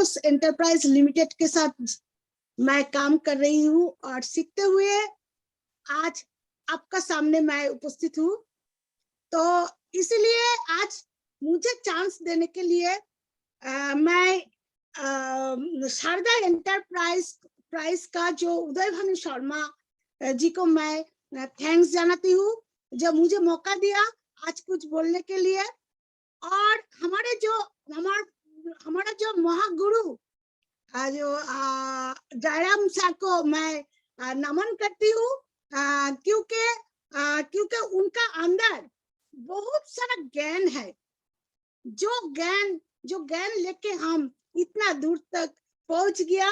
एल्टोस enterprise limited के साथ मैं काम कर रही हूँ और सीखते हुए आज आपका सामने मैं उपस्थित हूँ। तो इसलिए आज मुझे चांस देने के लिए मैं शारदा एंटरप्राइज का जो उदय भानु शर्मा जी को मैं थैंक्स जनाती हूँ, जो मुझे मौका दिया आज कुछ बोलने के लिए। और हमारा जो महागुरु जो जयराम सर को मैं नमन करती हूँ, क्योंकि उनका अंदर बहुत सारा ज्ञान है, जो ज्ञान लेके हम इतना दूर तक पहुंच गया।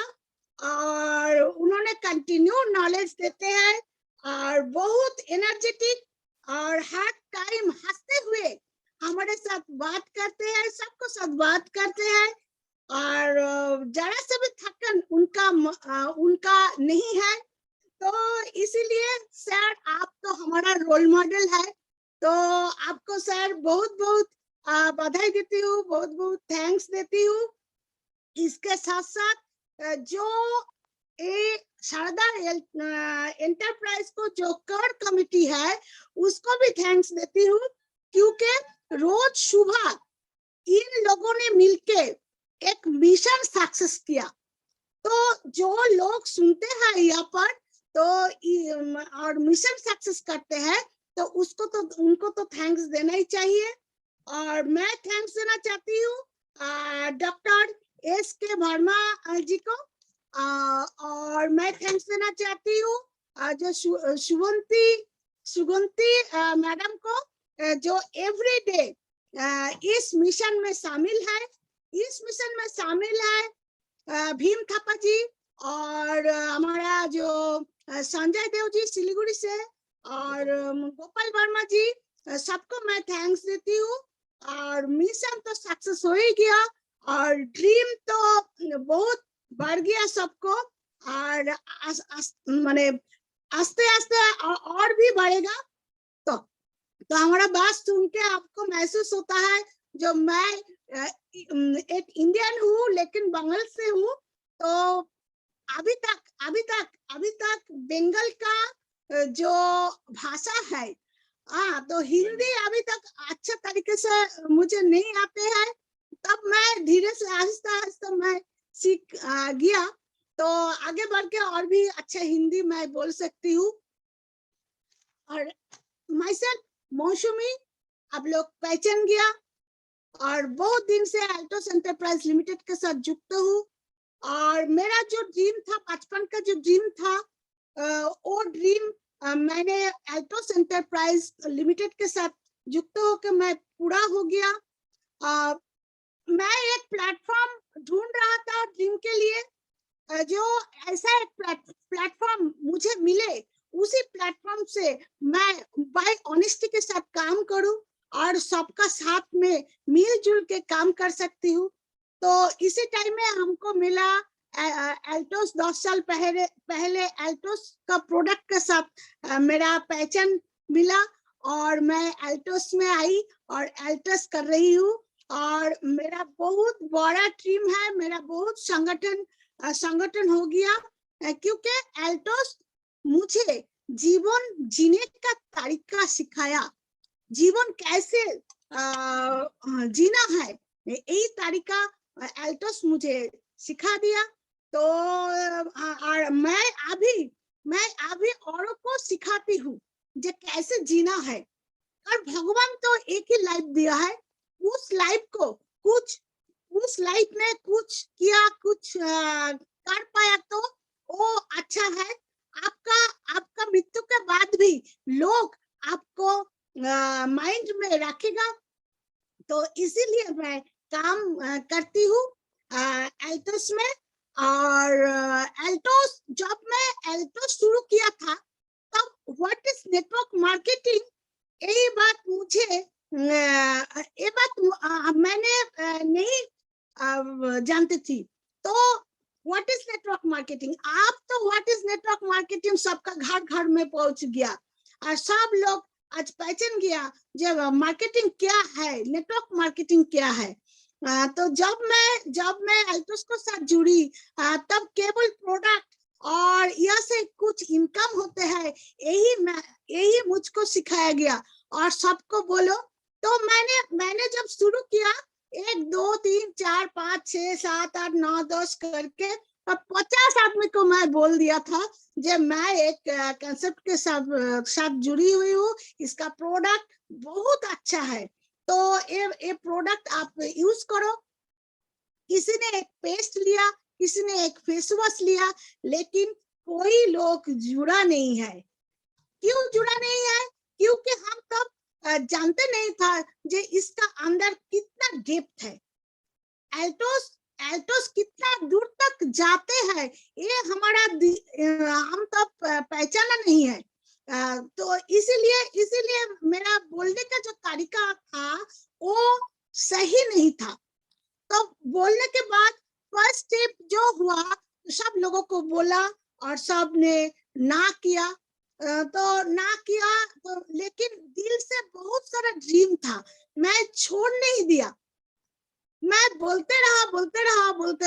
और उन्होंने कंटिन्यू नॉलेज देते हैं और बहुत एनर्जेटिक और हर टाइम हंसते हुए हमारे साथ बात करते हैं, सबको साथ बात करते हैं। और जरा से भी थकन उनका नहीं है। तो इसीलिए सर आप तो हमारा रोल मॉडल है। तो आपको सर बहुत बहुत बधाई देती हूँ, बहुत बहुत थैंक्स देती हूँ। इसके साथ साथ जो शारदा एंटरप्राइज को जो कर कमेटी है उसको भी थैंक्स देती हूँ, क्योंकि रोज सुबह इन लोगों ने मिलके एक मिशन सक्सेस किया। तो जो लोग सुनते हैं यहाँ पर तो और मिशन सक्सेस करते हैं, तो उनको तो थैंक्स देना ही चाहिए। और मैं थैंक्स देना चाहती हूँ डॉक्टर S.K. वर्मा जी को। और मैं थैंक्स देना चाहती हूँ जो सुगंती मैडम को, जो एवरीडे इस मिशन में शामिल है। इस मिशन में शामिल है भीम थापा जी और हमारा जो संजय देव जी सिलीगुड़ी से और गोपाल वर्मा जी, सबको मैं थैंक्स देती हूँ। और मिशन तो सक्सेस हो ही गया और ड्रीम तो बहुत बढ़ गया सबको, और माने आस्ते आस्ते और भी बढ़ेगा। तो हमारा बात सुन के आपको महसूस होता है जो मैं एक इंडियन हूँ लेकिन बंगाल से हूँ। तो अभी तक बंगाल का जो भाषा है, तो हिंदी अभी तक अच्छा तरीके से मुझे नहीं आते हैं। तब मैं धीरे से आहिस्ता मैं सीख गया, तो आगे बढ़ के और भी अच्छा हिंदी मैं बोल सकती हूँ। और myself मौसमी आप लोग पहचान गया, और बहुत दिन से एल्टोस एंटरप्राइज लिमिटेड के साथ जुड़ता हूँ। और मेरा जो ड्रीम था, बचपन का जो ड्रीम था, वो ड्रीम मैंने एल्टोस एंटरप्राइज लिमिटेड के साथ जुक्त होकर मैं पूरा हो गया। मैं एक प्लेटफॉर्म ढूंढ रहा था ड्रीम के लिए, जो ऐसा एक प्लेटफॉर्म मुझे मिले, उसी प्लेटफॉर्म से मैं बाय ऑनेस्टी के साथ काम करूं और सबका साथ में मिलजुल के काम कर सकती हूँ। तो इसी टाइम में हमको मिला एल्टोस। 10 साल पहले एल्टोस का प्रोडक्ट के साथ मेरा पहचान मिला और मैं एल्टोस में आई और एल्टोस कर रही हूँ। और मेरा बहुत बड़ा टीम है, मेरा बहुत संगठन हो गया, क्योंकि एल्टोस मुझे जीवन जीने का तरीका सिखाया। जीवन कैसे जीना है, यही तरीका एल्टोस मुझे सिखा दिया। तो और मैं अभी औरों को सिखाती हूँ जो कैसे जीना है। और भगवान तो एक ही लाइफ दिया है, उस लाइफ में कुछ किया, कुछ कर पाया तो वो अच्छा है। आपका मृत्यु के बाद भी लोग आपको माइंड में रखेगा। तो इसीलिए मैं काम करती हूँ एल्टोस में। और एल्टोस, जब मैं एल्टोस शुरू किया था तब व्हाट इज नेटवर्क मार्केटिंग, यही बात मैंने नहीं जानती थी। तो व्हाट इज नेटवर्क मार्केटिंग, आप तो व्हाट इज नेटवर्क मार्केटिंग सबका घर घर में पहुंच गया और सब लोग आज पहचान गया जब मार्केटिंग क्या है, नेटवर्क मार्केटिंग क्या है। तो जब मैं अल्टोस के साथ जुड़ी तब केवल प्रोडक्ट और यह से कुछ इनकम होते हैं, यही मुझको सिखाया गया और सबको बोलो। तो मैंने जब शुरू किया 1 2 3 4 5 6 7 8 9 10 करके 50 आदमी को मैं बोल दिया था जब मैं एक कंसेप्ट के साथ जुड़ी हुई हूँ, इसका प्रोडक्ट बहुत अच्छा है, तो ये प्रोडक्ट आप यूज करो। किसी ने एक पेस्ट लिया, किसी ने एक फेस वॉश लिया, लेकिन कोई लोग जुड़ा नहीं है। क्यों जुड़ा नहीं है? क्योंकि हम तब जानते नहीं था जे इसका अंदर कितना डेप्थ है, एल्टोस एल्टोस कितना दूर तक जाते हैं, ये हम तब पहचाना नहीं है। तो इसीलिए मेरा बोलने का जो तरीका था वो सही नहीं था। तो बोलने के बाद फर्स्ट स्टेप जो हुआ, सब लोगों को बोला और सब ने ना किया। तो लेकिन दिल से बहुत सारा ड्रीम था, मैं छोड़ नहीं दिया, मैं बोलते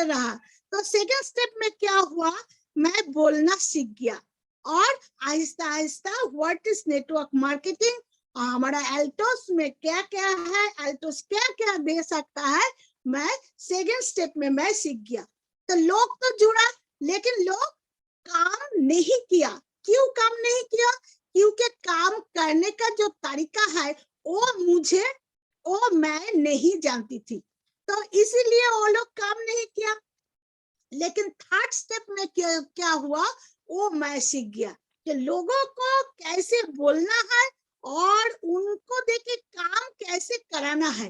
रहा। तो सेकंड स्टेप में क्या हुआ, मैं बोलना सीख गया और Aahista Aahista what is network marketing, हमारा एल्टोस में क्या क्या है, एल्टोस क्या क्या दे सकता है, मैं सेकंड स्टेप में मैं सीख गया। तो लोग तो जुड़ा, लेकिन लोग काम नहीं किया। क्यों काम नहीं किया? क्योंकि काम करने का जो तरीका है वो मैं नहीं जानती थी, तो इसीलिए वो लोग काम नहीं किया। लेकिन थर्ड स्टेप में क्या हुआ, वो मैं सीख गया कि लोगों को कैसे बोलना है और उनको देखे काम कैसे कराना है।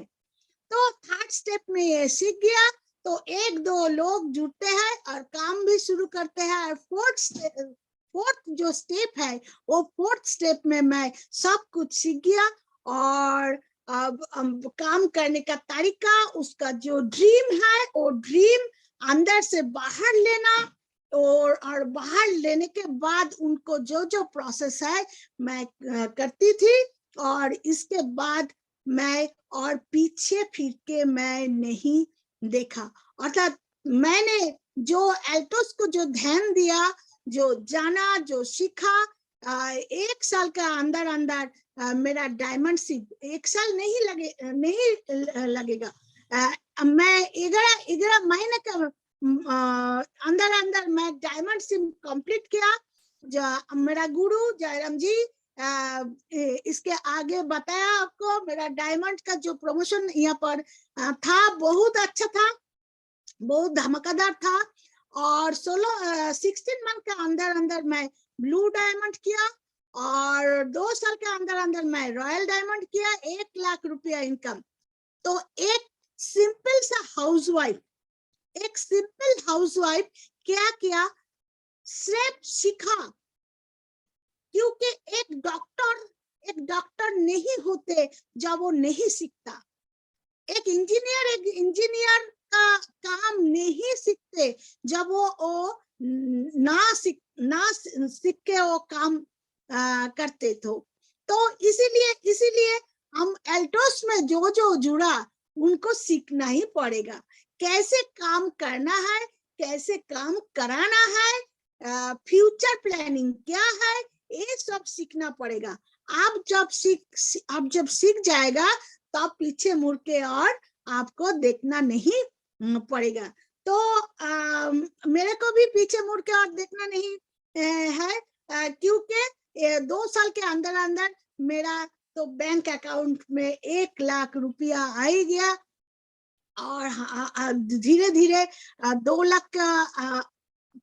तो थर्ड स्टेप में ये सीख गया, तो 1 2 लोग जुड़ते हैं और काम भी शुरू करते हैं। और फोर्थ जो स्टेप है, वो फोर्थ स्टेप में मैं सब कुछ सीख गया और अब काम करने का तरीका, उसका जो ड्रीम है वो ड्रीम अंदर से बाहर लेना, और बाहर लेने के बाद उनको जो जो प्रोसेस है मैं करती थी। और इसके बाद मैं और पीछे फिर के मैं नहीं देखा, अर्थात मैंने जो एल्टोस को जो ध्यान दिया, जो जाना, जो सीखा, 1 साल का अंदर अंदर मेरा डायमंड सिप 1 साल नहीं लगेगा। मैं 11 महीने का अंदर अंदर मैं डायमंड सिप कंप्लीट किया। जो मेरा गुरु जयराम जी इसके आगे बताया आपको, मेरा डायमंड का जो प्रमोशन यहाँ पर था बहुत अच्छा था, बहुत धमाकेदार था। और 16 मंथ के अंदर अंदर मैं ब्लू डायमंड किया और 2 साल के अंदर अंदर मैं रॉयल डायमंड किया, 1 लाख रुपया इनकम। तो एक सिंपल सा हाउसवाइफ, क्या किया, सिर्फ सीखा। क्योंकि एक डॉक्टर नहीं होते जब वो नहीं सीखता, एक इंजीनियर का काम नहीं सीखते जब वो ना सीख के वो काम करते तो इसीलिए हम एल्टोस में जो जो जुड़ा उनको सीखना ही पड़ेगा, कैसे काम करना है, कैसे काम कराना है, फ्यूचर प्लानिंग क्या है, ये सब सीखना पड़ेगा। आप जब सीख जाएगा तब पीछे मुड़ के और आपको देखना नहीं पड़ेगा। तो मेरे को भी पीछे मुड़ के और देखना नहीं है, क्योंकि 2 साल के अंदर अंदर मेरा तो बैंक अकाउंट में 1 लाख रुपया आ ही गया और धीरे धीरे 2 लाख का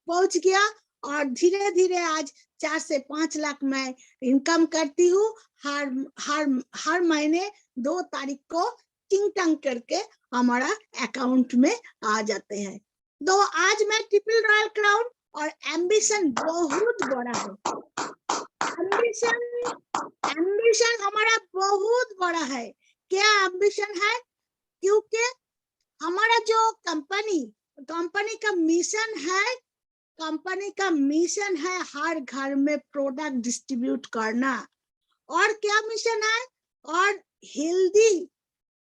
पहुंच गया और धीरे धीरे आज 4 से 5 लाख मैं इनकम करती हूँ। हर महीने 2 तारीख को टिंग टंग करके हमारा अकाउंट में आ जाते हैं। तो आज मैं ट्रिपल रॉयल क्राउन और एम्बिशन बहुत बड़ा है, एम्बिशन हमारा बहुत बड़ा है। क्या एम्बिशन है? क्योंकि हमारा जो कंपनी का मिशन है हर घर में प्रोडक्ट डिस्ट्रीब्यूट करना। और क्या मिशन है? और हेल्दी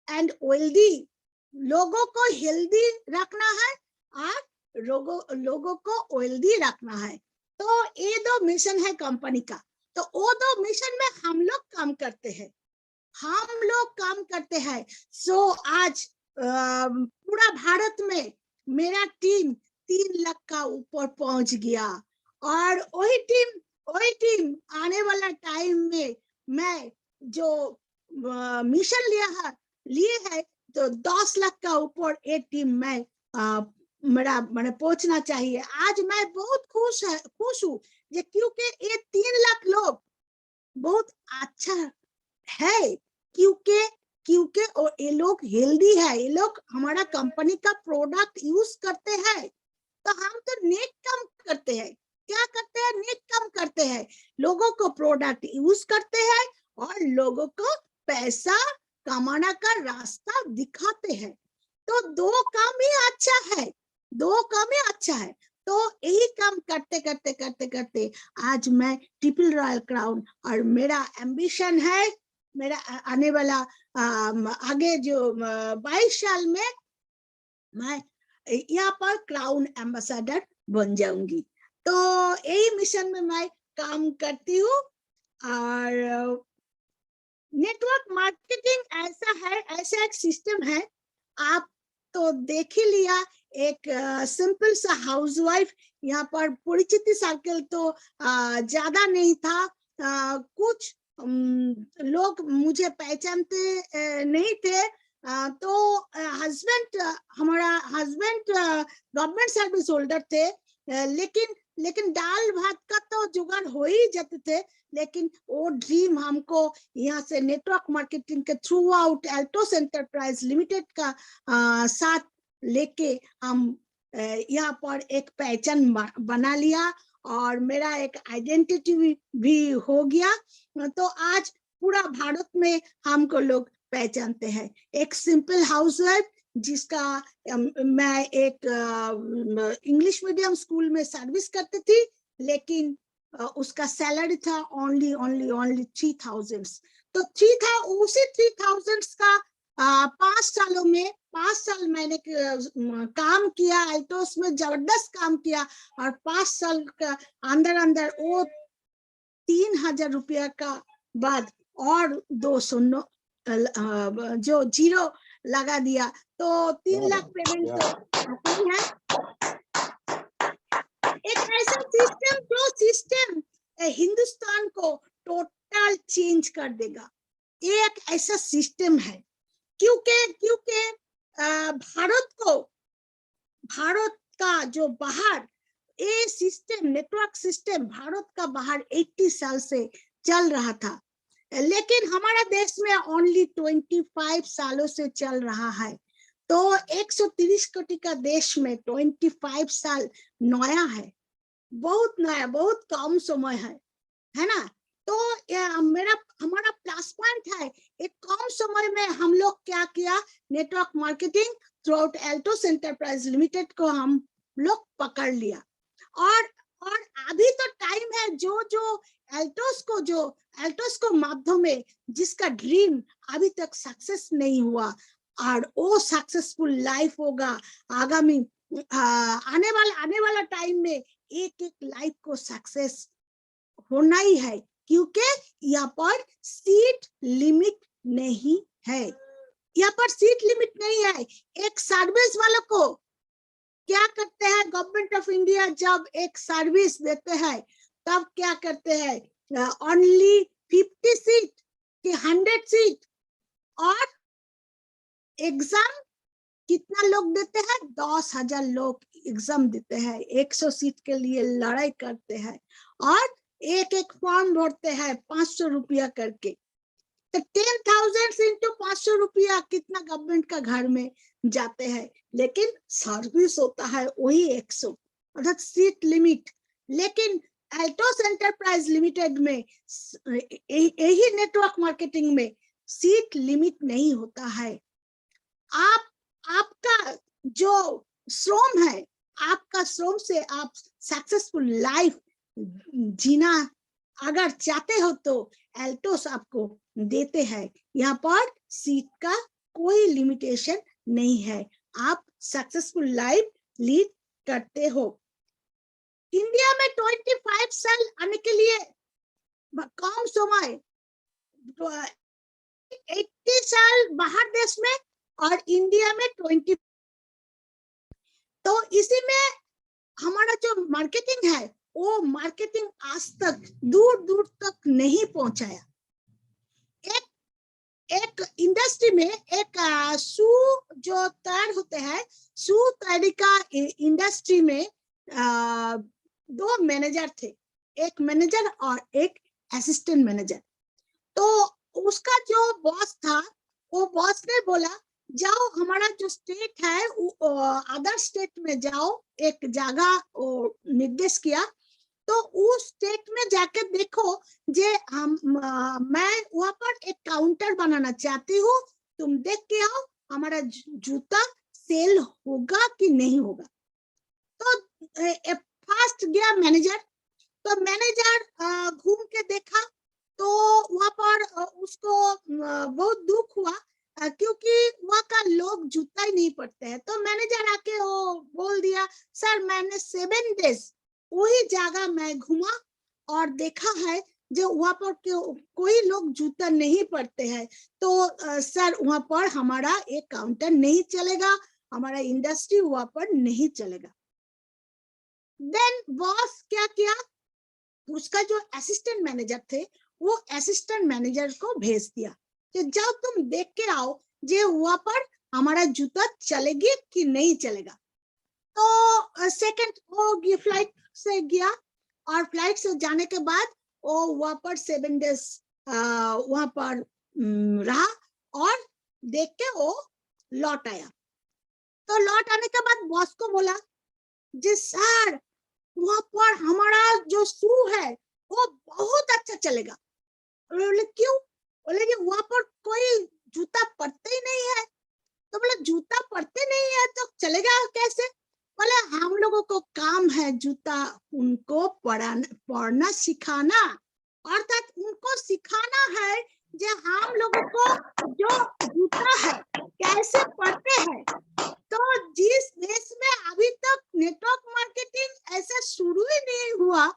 एंड वेल्दी लोगों को हेल्दी रखना है और लोगों को वेल्दी रखना है। तो ये दो मिशन है कंपनी का। तो वो दो मिशन में हम लोग काम करते हैं, हम लोग काम करते हैं। सो आज पूरा भारत में मेरा टीम 3 लाख का ऊपर पहुंच गया, और वही टीम आने वाला टाइम में मैं जो मिशन लिए है तो 10 लाख का ऊपर ये टीम में मेरा मैंने पहुंचना चाहिए। आज मैं बहुत खुश हूँ क्योंकि ये 3 लाख लोग बहुत अच्छा है, क्योंकि क्योंकि और ये लोग हेल्दी है, ये लोग हमारा कंपनी का प्रोडक्ट यूज करते हैं। तो हम तो नेक काम करते हैं, क्या करते हैं, नेक काम करते हैं, लोगों को प्रोडक्ट यूज करते हैं और लोगों को पैसा कमाने का रास्ता दिखाते हैं। तो दो काम ही अच्छा है, दो काम ही अच्छा है। तो यही काम करते करते करते करते आज मैं ट्रिपल रॉयल क्राउन, और मेरा एम्बिशन है, मेरा आने वाला आगे जो 22 साल में मैं यहाँ पर क्राउन एम्बेसडर बन जाऊंगी। तो यही मिशन में मैं काम करती हूँ। और नेटवर्क मार्केटिंग ऐसा है, ऐसा एक सिस्टम है, आप तो देख ही लिया, एक सिंपल सा हाउसवाइफ, यहाँ पर परिचिति सर्कल तो ज्यादा नहीं था, कुछ लोग मुझे पहचानते नहीं थे। तो हमारा हस्बैंड गवर्नमेंट सर्विस होल्डर थे, लेकिन दाल भात का तो जुगाड़ हो ही जाते थे। लेकिन वो ड्रीम हमको यहाँ से नेटवर्क मार्केटिंग के through out Altos enterprise limited का साथ लेके हम यहाँ पर एक पहचान बना लिया, और मेरा एक आइडेंटिटी भी हो गया। तो आज पूरा भारत में हमको लोग पहचानते हैं, एक सिंपल हाउसवाइफ जिसका मैं एक इंग्लिश मीडियम स्कूल में सर्विस करती थी, लेकिन उसका सैलरी था ओनली 3000। तो उसी 3000 का 5 साल मैंने काम किया, एल्टोस में जबरदस्त काम किया, और 5 साल का अंदर वो 3000 रुपया का बाद और 200 जो जीरो लगा दिया, तो 3 लाख पेमेंट तो नहीं है। एक ऐसा सिस्टम जो सिस्टम हिंदुस्तान को टोटल चेंज कर देगा, ये एक ऐसा सिस्टम है। क्योंकि भारत का जो बाहर ये सिस्टम, नेटवर्क सिस्टम भारत का बाहर 80 साल से चल रहा था, लेकिन हमारा देश में ओनली 25 सालों से चल रहा है। तो 130 कोटि का देश में 25 साल नया है, बहुत नया, बहुत कम समय है ना। तो हमारा प्लस पॉइंट है, एक कम समय में हम लोग क्या किया, network marketing throughout Altos enterprise limited को हम लोग पकड़ लिया। और अभी तो टाइम है, जो एल्टोस को माध्यम में जिसका ड्रीम अभी तक सक्सेस नहीं हुआ, और वो सक्सेसफुल लाइफ होगा आगामी आने वाला टाइम में, एक लाइफ को सक्सेस होना ही है, क्योंकि यहाँ पर सीट लिमिट नहीं है, यहाँ पर सीट लिमिट नहीं है। एक सर्विस वालों को क्या करते हैं, गवर्नमेंट ऑफ इंडिया जब एक सर्विस देते हैं तब क्या करते हैं, ओनली 50 सीट की 100 सीट, और एग्जाम कितना लोग देते हैं, 10,000 लोग एग्जाम देते हैं, 100 सीट के लिए लड़ाई करते हैं, और एक फॉर्म भरते हैं 500 रुपया करके। तो 10,000 इंटू 500 रुपया कितना गवर्नमेंट का घर में जाते हैं, लेकिन सर्विस होता है वही 100, अर्थात सीट लिमिट। लेकिन एल्टोस एंटरप्राइज लिमिटेड में यही नेटवर्क मार्केटिंग में सीट लिमिट नहीं होता है। आपका जो श्रम है, आपका श्रम से आप सक्सेसफुल लाइफ जीना अगर चाहते हो तो एल्टोस आपको देते हैं, यहाँ पर सीट का कोई लिमिटेशन नहीं है, आप सक्सेसफुल लाइफ लीड करते हो। इंडिया में 25 साल आने के लिए कम समय, 80 साल बाहर देश में और इंडिया में 20। तो इसी में हमारा जो मार्केटिंग है वो मार्केटिंग आज तक दूर दूर तक नहीं पहुंचाया। एक इंडस्ट्री में एक शू जो तैयार होते हैं, शू तैयारी का इंडस्ट्री में 2 मैनेजर थे, एक मैनेजर और एक असिस्टेंट मैनेजर। तो उसका जो बॉस था, वो बॉस ने बोला जाओ हमारा जो स्टेट है अदर स्टेट में जाओ, एक जगह निर्देश किया। तो उस स्टेट में जाकर देखो जे मैं वहां पर एक काउंटर बनाना चाहती हूँ, तुम देख के आओ हमारा जूता सेल होगा कि नहीं होगा। तो फर्स्ट गया मैनेजर, तो मैनेजर घूम के देखा, तो वहां पर उसको बहुत दुख हुआ क्योंकि वहाँ का लोग जूता ही नहीं पहनते हैं। तो मैनेजर आके वो बोल दिया, सर मैंने 7 डेज वही जगह मैं घूमा और देखा है जो वहाँ पर कोई लोग जूता नहीं पहनते हैं, तो सर वहाँ पर हमारा एक काउंटर नहीं चलेगा, हमारा इंडस्ट्री वहाँ पर नहीं चलेगा। देन बॉस क्या किया, उसका जो असिस्टेंट मैनेजर थे वो असिस्टेंट मैनेजर को भेज दिया कि जाओ तुम देख के आओ जे वहां पर हमारा जूता चलेगी कि नहीं चलेगा। तो सेकंड वो फ्लाइट से गया और फ्लाइट से जाने के बाद वो वहां पर 7 डेज वहां पर रहा और देख के वो लौट आया। तो लौट आने के बाद बॉस को बोला जी सर वहां पर हमारा जो शू है वो बहुत अच्छा चलेगा। बोले क्यों? बोले कि वहां पर कोई जूता पहनते ही नहीं है। तो बोले जूता पहनते नहीं है तो चलेगा कैसे? बोले हम लोगों को काम है जूता उनको पढ़ना सिखाना, अर्थात उनको सिखाना है जो हम लोगों को जो जूता है कैसे पढ़ते हैं। तो जिस देश में अभी तक नेटवर्क मार्केटिंग ऐसा शुरू ही नहीं हुआ,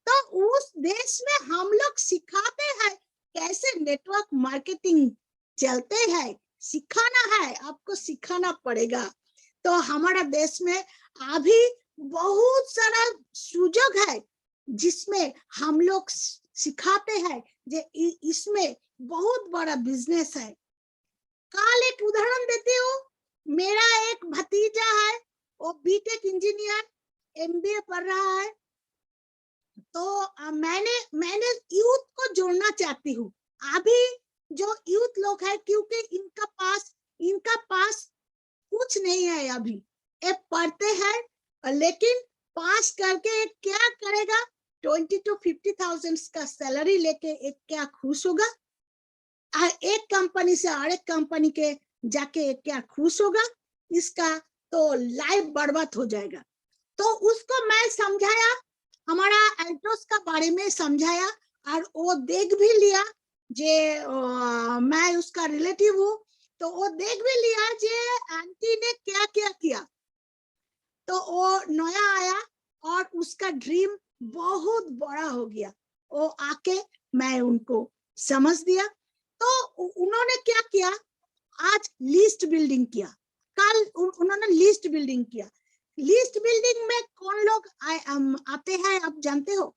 तो उस देश में हम लोग सिखाते हैं कैसे नेटवर्क मार्केटिंग चलते हैं, सिखाना है, आपको सिखाना पड़ेगा। तो हमारा देश में अभी बहुत सारा सुयोग है जिसमें हम लोग सिखाते हैं, जे इसमें बहुत बड़ा बिजनेस है। कल एक उदाहरण देती हूँ, मेरा एक भतीजा है, वो बीटेक इंजीनियर एमबीए पढ़ रहा है। तो मैंने यूथ को जोड़ना चाहती हूँ। अभी जो यूथ लोग है क्योंकि इनका पास कुछ नहीं है, अभी ये पढ़ते हैं लेकिन पास करके क्या करेगा, 20 to 50,000 का सैलरी लेके एक क्या खुश होगा? एक कंपनी से और एक कंपनी के जाके क्या खुश होगा? इसका तो लाइफ बर्बाद हो जाएगा। तो उसको मैं समझाया, हमारा एल्ट्रोस का बारे में समझाया और वो देख भी लिया जे मैं उसका रिलेटिव हूँ, तो वो देख भी लिया जे आंटी ने क्या क्या किया। तो वो नया आया और उसका ड्रीम बहुत बड़ा हो गया। वो आके मैं उनको समझ दिया। तो उन्होंने क्या किया, आज लिस्ट बिल्डिंग किया, कल उन्होंने लिस्ट बिल्डिंग किया। लिस्ट बिल्डिंग में कौन लोग आते हैं आप जानते हो?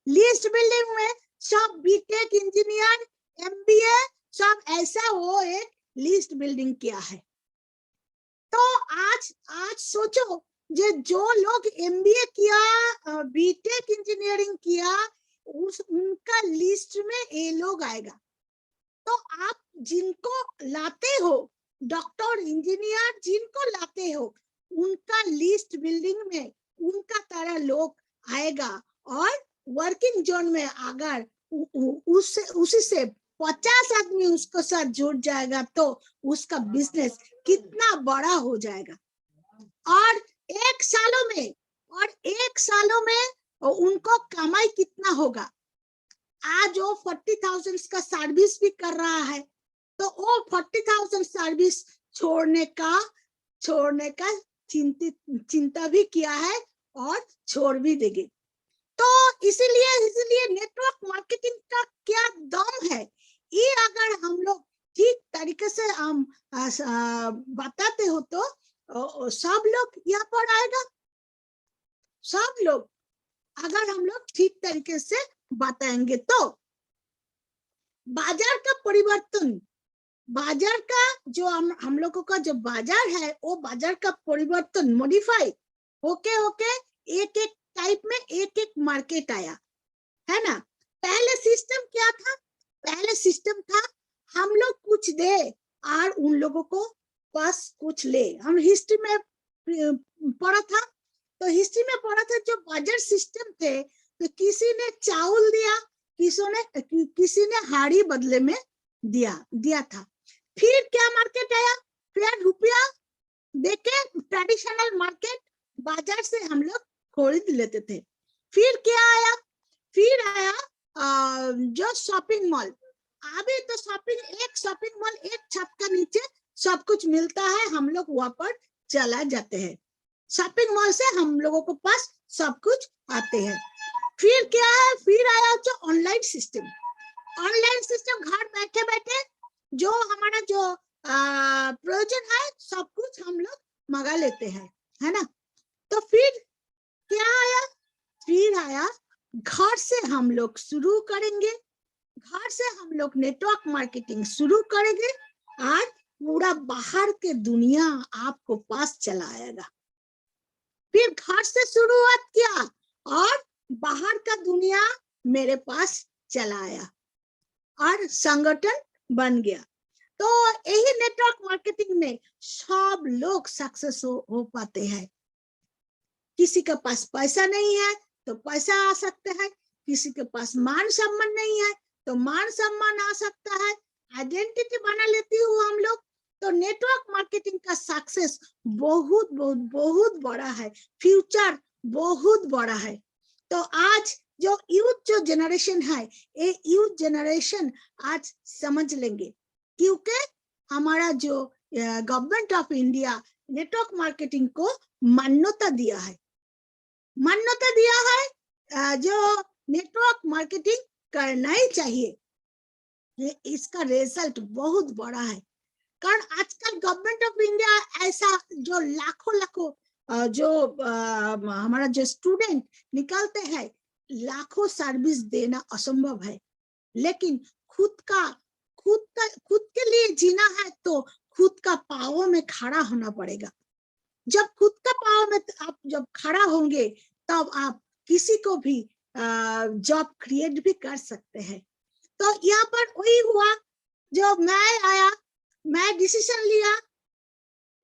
लिस्ट बिल्डिंग में सब बीटेक इंजीनियर एमबीए सब ऐसा वो एक लिस्ट बिल्डिंग किया है। तो आज सोचो जो लोग एमबीए किया बीटेक इंजीनियरिंग किया उनका लिस्ट में ये लोग आएगा। तो आप जिनको लाते हो डॉक्टर इंजीनियर जिनको लाते हो उनका लिस्ट बिल्डिंग में उनका तरह लोग आएगा और वर्किंग जोन में अगर उसी से 50 आदमी उसको साथ जुड़ जाएगा तो उसका बिजनेस कितना बड़ा हो जाएगा। और एक सालों में उनको कमाई कितना होगा। आज वो 40,000 का सर्विस भी कर रहा है, तो वो 40,000 सर्विस छोड़ने का चिंता भी किया है और छोड़ भी देंगे। तो इसीलिए नेटवर्क मार्केटिंग का क्या दम है, ये अगर हम लोग ठीक तरीके से हम बताते हो तो सब लोग यहाँ पर आएगा। सब लोग अगर हम लोग ठीक तरीके से बताएंगे तो बाजार का परिवर्तन, बाजार का जो हम लोगों का जो बाजार है वो बाजार का परिवर्तन मॉडिफाई होके एक एक टाइप में एक एक मार्केट आया है ना। पहले सिस्टम क्या था, पहले सिस्टम था हम लोग कुछ दे और उन लोगों को पास कुछ ले। हम हिस्ट्री में पढ़ा था, तो हिस्ट्री में पढ़ा था जो बाजार सिस्टम थे, तो किसी ने चावल दिया, किसी ने हाड़ी बदले में दिया था। फिर क्या मार्केट आया, फिर रुपया देके ट्रेडिशनल मार्केट बाजार से हम लोग खरीद लेते थे। फिर क्या आया, फिर आया जो शॉपिंग मॉल। अभी तो शॉपिंग मॉल एक छत का नीचे सब कुछ मिलता है, हम लोग वहां पर चला जाते हैं। शॉपिंग मॉल से हम लोगों को पास सब कुछ आते हैं। फिर क्या है, फिर आया जो ऑनलाइन सिस्टम। ऑनलाइन सिस्टम घर बैठे बैठे जो हमारा जो प्रयोजन है सब कुछ हम लोग मंगा लेते हैं, है ना। तो फिर क्या आया, फिर आया घर से हम लोग शुरू करेंगे, घर से हम लोग नेटवर्क मार्केटिंग शुरू करेंगे और पूरा बाहर के दुनिया आपको पास चला आएगा। फिर घर से शुरुआत किया और बाहर का दुनिया मेरे पास चला आया और संगठन बन गया। तो यही नेटवर्क मार्केटिंग में सब लोग सक्सेस हो पाते हैं। किसी के पास पैसा नहीं है तो पैसा आ सकता है, किसी के पास मान सम्मान नहीं है तो मान सम्मान आ सकता है, आइडेंटिटी बना लेती हूँ हम लोग। तो नेटवर्क मार्केटिंग का सक्सेस बहुत बहुत बहुत बड़ा है, फ्यूचर बहुत बड़ा है। तो आज जो यूथ जो जनरेशन है, ये यूथ जनरेशन आज समझ लेंगे, क्योंकि हमारा जो government of India network marketing को मान्यता दिया है, मान्यता दिया है जो नेटवर्क मार्केटिंग करना ही चाहिए। इसका रिजल्ट बहुत बड़ा है, कारण आजकल गवर्नमेंट ऑफ इंडिया ऐसा जो लाखों जो हमारा जो स्टूडेंट निकलते हैं, लाखों सर्विस देना असंभव है। लेकिन खुद के लिए जीना है तो खुद का पाँव में खड़ा होना पड़ेगा। जब खुद का पाँव में आप जब खड़ा होंगे तब आप किसी को भी जॉब क्रिएट भी कर सकते हैं। तो यहाँ पर वही हुआ, जो मैं आया, मैं डिसीजन लिया,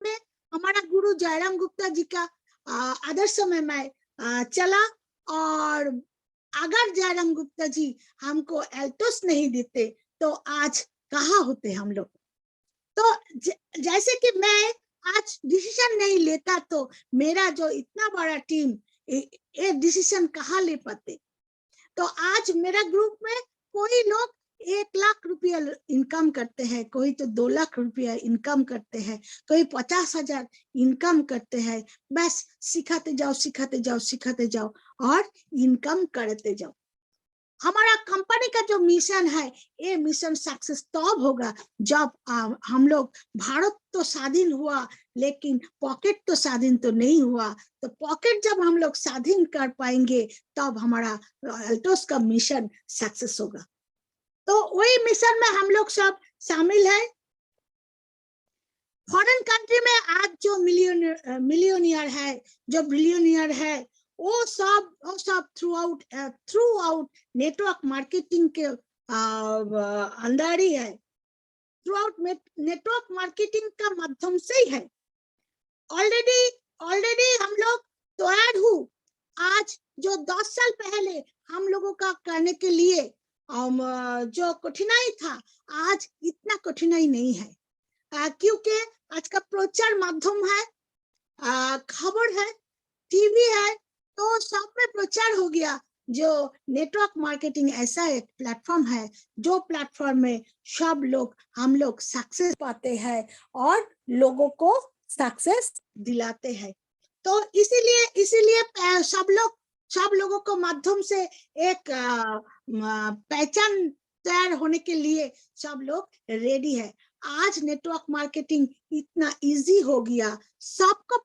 मैं हमारा गुरु जयराम गुप्ता जी का आदर्श में मैं चला। और अगर जयराम गुप्ता जी हमको एल्टोस नहीं देते तो आज कहाँ होते हम लोग। तो जैसे कि मैं आज डिसीजन नहीं लेता तो मेरा जो इतना बड़ा टीम ये डिसीजन कहाँ ले पाते। तो आज मेरा ग्रुप में कोई लोग 1 लाख रुपया इनकम करते हैं, कोई तो 2 लाख रुपया इनकम करते हैं, कोई 50,000 इनकम करते हैं। बस सिखाते जाओ और इनकम करते जाओ। हमारा कंपनी का जो मिशन है, ये मिशन सक्सेस तब होगा जब हम लोग, भारत तो स्वाधीन हुआ लेकिन पॉकेट तो स्वाधीन तो नहीं हुआ। तो पॉकेट जब हम लोग स्वाधीन कर पाएंगे तब हमारा एल्टोस का मिशन सक्सेस होगा। तो वही मिशन में हम लोग सब शामिल है। फॉरेन कंट्री में आज जो मिलियनियर है, जो बिलियनियर है, वो सब थ्रू आउट नेटवर्क मार्केटिंग के अंदर ही है, थ्रू आउट नेटवर्क मार्केटिंग का माध्यम से ही है। ऑलरेडी हम लोग तैयार हूँ। आज जो 10 साल पहले हम लोगों का करने के लिए जो कठिनाई था, आज इतना कठिनाई नहीं है, क्योंकि आज का प्रचार माध्यम है, खबर है, टीवी है, तो सब में प्रचार हो गया। जो नेटवर्क मार्केटिंग ऐसा एक प्लेटफॉर्म है जो प्लेटफॉर्म में सब लोग हम लोग सक्सेस पाते हैं और लोगों को सक्सेस दिलाते हैं। तो इसीलिए इसीलिए सब लोगों को माध्यम से एक पहचान तैयार होने के लिए सब लोग रेडी है। आज नेटवर्क मार्केटिंग इतना इजी हो गया, सबको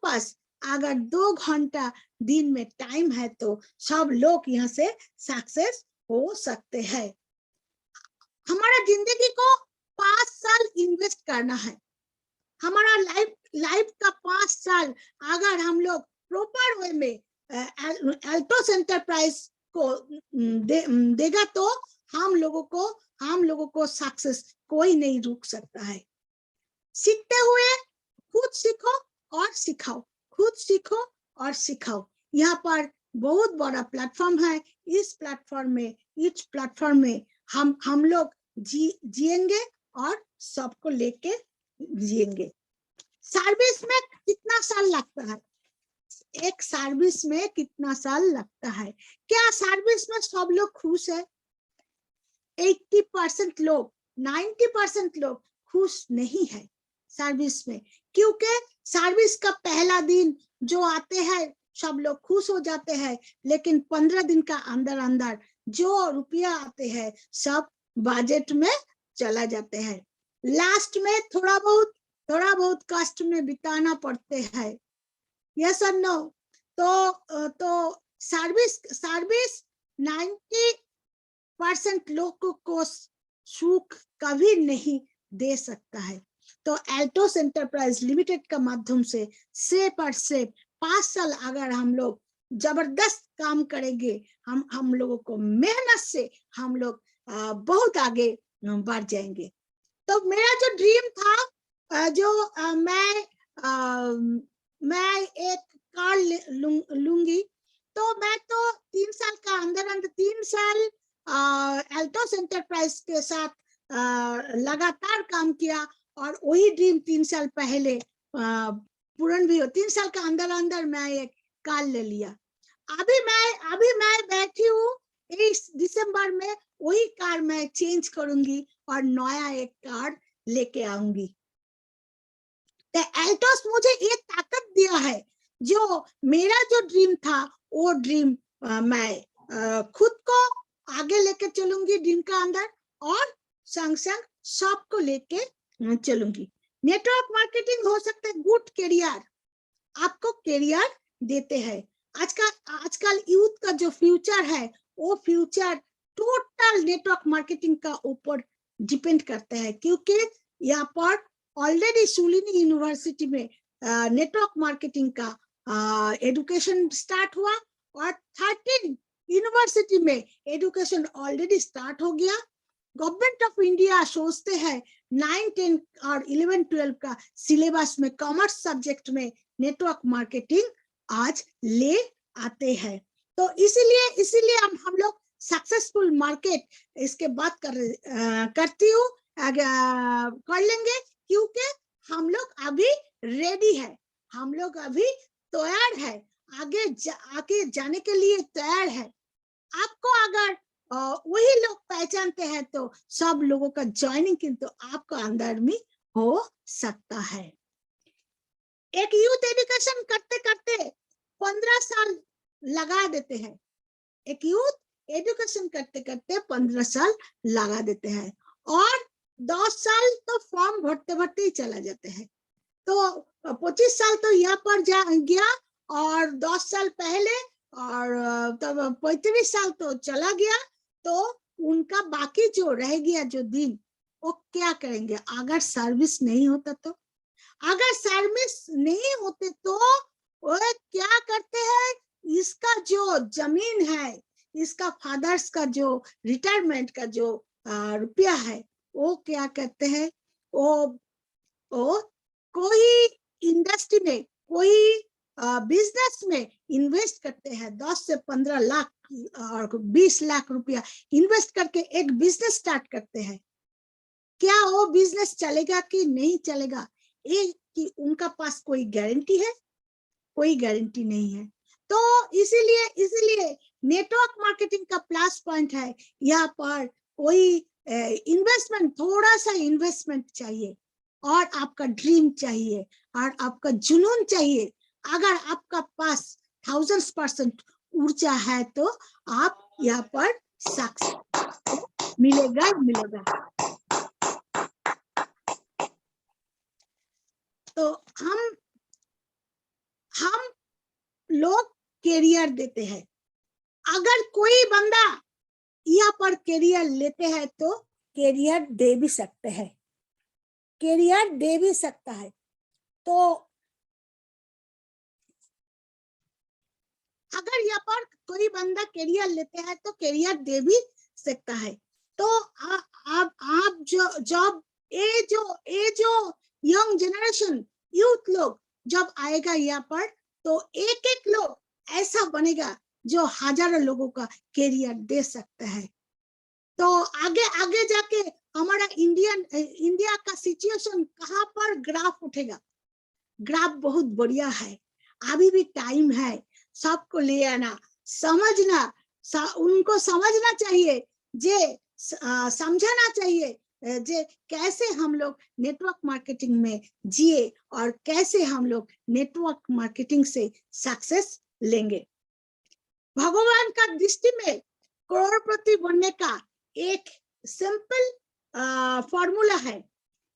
पास अगर 2 घंटा दिन में टाइम है तो सब लोग यहाँ से सक्सेस हो सकते हैं। हमारा जिंदगी को 5 साल इन्वेस्ट करना है, हमारा लाइफ का 5 साल अगर हम लोग प्रॉपर वे में एल्टोस एंटरप्राइज को देगा तो हम लोगों को सक्सेस कोई नहीं रोक सकता है। सीखते हुए खुद सीखो और सिखाओ, खुद सीखो और सिखाओ। यहाँ पर बहुत बड़ा प्लेटफॉर्म है। इस प्लेटफॉर्म में हम लोग जिएंगे और सबको लेके जिएंगे। सर्विस में कितना साल लगता है? एक सर्विस में कितना साल लगता है? क्या सर्विस में सब लोग खुश है? 80% लोग, 90% लोग खुश नहीं है सर्विस में, क्योंकि सर्विस का पहला दिन जो आते हैं सब लोग खुश हो जाते हैं, लेकिन 15 दिन का अंदर अंदर जो रुपया आते हैं सब बजट में चला जाते हैं। लास्ट में थोड़ा बहुत कष्ट में बिताना पड़ते हैं। यस और नो? तो सर्विस 90% लोगों को सुख कभी नहीं दे सकता है। तो एल्टोस एंटरप्राइज लिमिटेड का माध्यम से 5 साल अगर हम लोग जबरदस्त काम करेंगे, हम लोगों को मेहनत से हम लोग बहुत आगे बढ़ जाएंगे। तो मेरा जो ड्रीम था, जो मैं एक कार लूंगी, तो मैं तो 3 साल का अंदर 3 साल एल्टोस एंटरप्राइज के साथ लगातार काम किया और वही ड्रीम 3 साल पहले पूर्ण भी हो। 3 साल का अंदर मैं एक कार ले लिया। अभी मैं बैठी हूँ, इस दिसंबर में वही कार मैं चेंज करूंगी और नया एक कार लेके आऊंगी। तो एल्टोस मुझे ये ताकत दिया है, जो मेरा जो ड्रीम था वो ड्रीम मैं खुद को आगे लेके चलूंगी ड्रीम का अंदर, और संग सबको लेके चलूंगी। नेटवर्क मार्केटिंग हो सकता है गुड करियर, आपको करियर देते हैं। आजकल यूथ का जो फ्यूचर है वो फ्यूचर टोटल नेटवर्क मार्केटिंग का ऊपर डिपेंड करता है, क्योंकि यहाँ पर ऑलरेडी सुलिनी यूनिवर्सिटी में नेटवर्क मार्केटिंग का एजुकेशन स्टार्ट हुआ और 13 यूनिवर्सिटी में एजुकेशन ऑलरेडी स्टार्ट हो गया। गवर्नमेंट ऑफ इंडिया सोचते हैं 9, 10 और 11, 12 का सिलेबस में कॉमर्स सब्जेक्ट में नेटवर्क मार्केटिंग आज ले आते हैं। तो इसीलिए हम लोग सक्सेसफुल मार्केट इसके बात करती हूँ कर लेंगे, क्योंकि हम लोग अभी रेडी है, हम लोग अभी तैयार है, आगे जाने के लिए तैयार है। आपको अगर वही लोग पहचानते हैं तो सब लोगों का ज्वाइनिंग किंतु आपको अंदर में हो सकता है। एक यूथ एजुकेशन करते करते 15 साल लगा देते हैं, एक यूथ एजुकेशन करते करते 15 साल लगा देते हैं, और 10 साल तो फॉर्म भरते ही चला जाते हैं। तो 25 साल तो यहाँ पर गया, और 10 साल पहले और तब 35 साल तो चला गया। तो उनका बाकी जो रह गया जो दिन, वो क्या करेंगे? अगर सर्विस नहीं होता तो, अगर सर्विस नहीं होते तो वो क्या करते हैं? इसका जो जमीन है, इसका फादर्स का जो रिटायरमेंट का जो रुपया है, वो क्या करते हैं? वो कोई इंडस्ट्री में, कोई बिजनेस में इन्वेस्ट करते हैं। 10 से 15 लाख और 20 लाख रुपया इन्वेस्ट करके एक बिजनेस स्टार्ट करते हैं। क्या वो बिजनेस चलेगा कि नहीं चलेगा, ये कि उनका पास कोई गारंटी है? कोई गारंटी नहीं है। तो इसीलिए नेटवर्क मार्केटिंग का प्लस पॉइंट है, यहाँ पर कोई इन्वेस्टमेंट, थोड़ा सा इन्वेस्टमेंट चाहिए और आपका ड्रीम चाहिए और आपका जुनून चाहिए। अगर आपका पास 1000% ऊर्जा है तो आप यहाँ पर सक्सेस मिलेगा ही मिलेगा। तो हम लोग कैरियर देते हैं। अगर कोई बंदा यहाँ पर कैरियर लेते हैं तो कैरियर दे भी सकते हैं, कैरियर दे भी सकता है। तो अगर यहाँ पर कोई बंदा कैरियर लेते हैं तो कैरियर दे भी सकता है। तो आप जो यंग जनरेशन, यूथ लोग जब आएगा यहाँ पर, तो एक एक लोग ऐसा बनेगा जो हजारों लोगों का कैरियर दे सकता है। तो आगे जाके हमारा इंडिया का सिचुएशन कहाँ पर ग्राफ उठेगा। ग्राफ बहुत बढ़िया है, अभी भी टाइम है सबको ले आना, समझना, उनको समझना चाहिए, जे समझना चाहिए जे कैसे हम लोग नेटवर्क मार्केटिंग में जिए और कैसे हम लोग नेटवर्क मार्केटिंग से सक्सेस लेंगे। भगवान का दृष्टि में करोड़पति बनने का एक सिंपल फॉर्मूला है।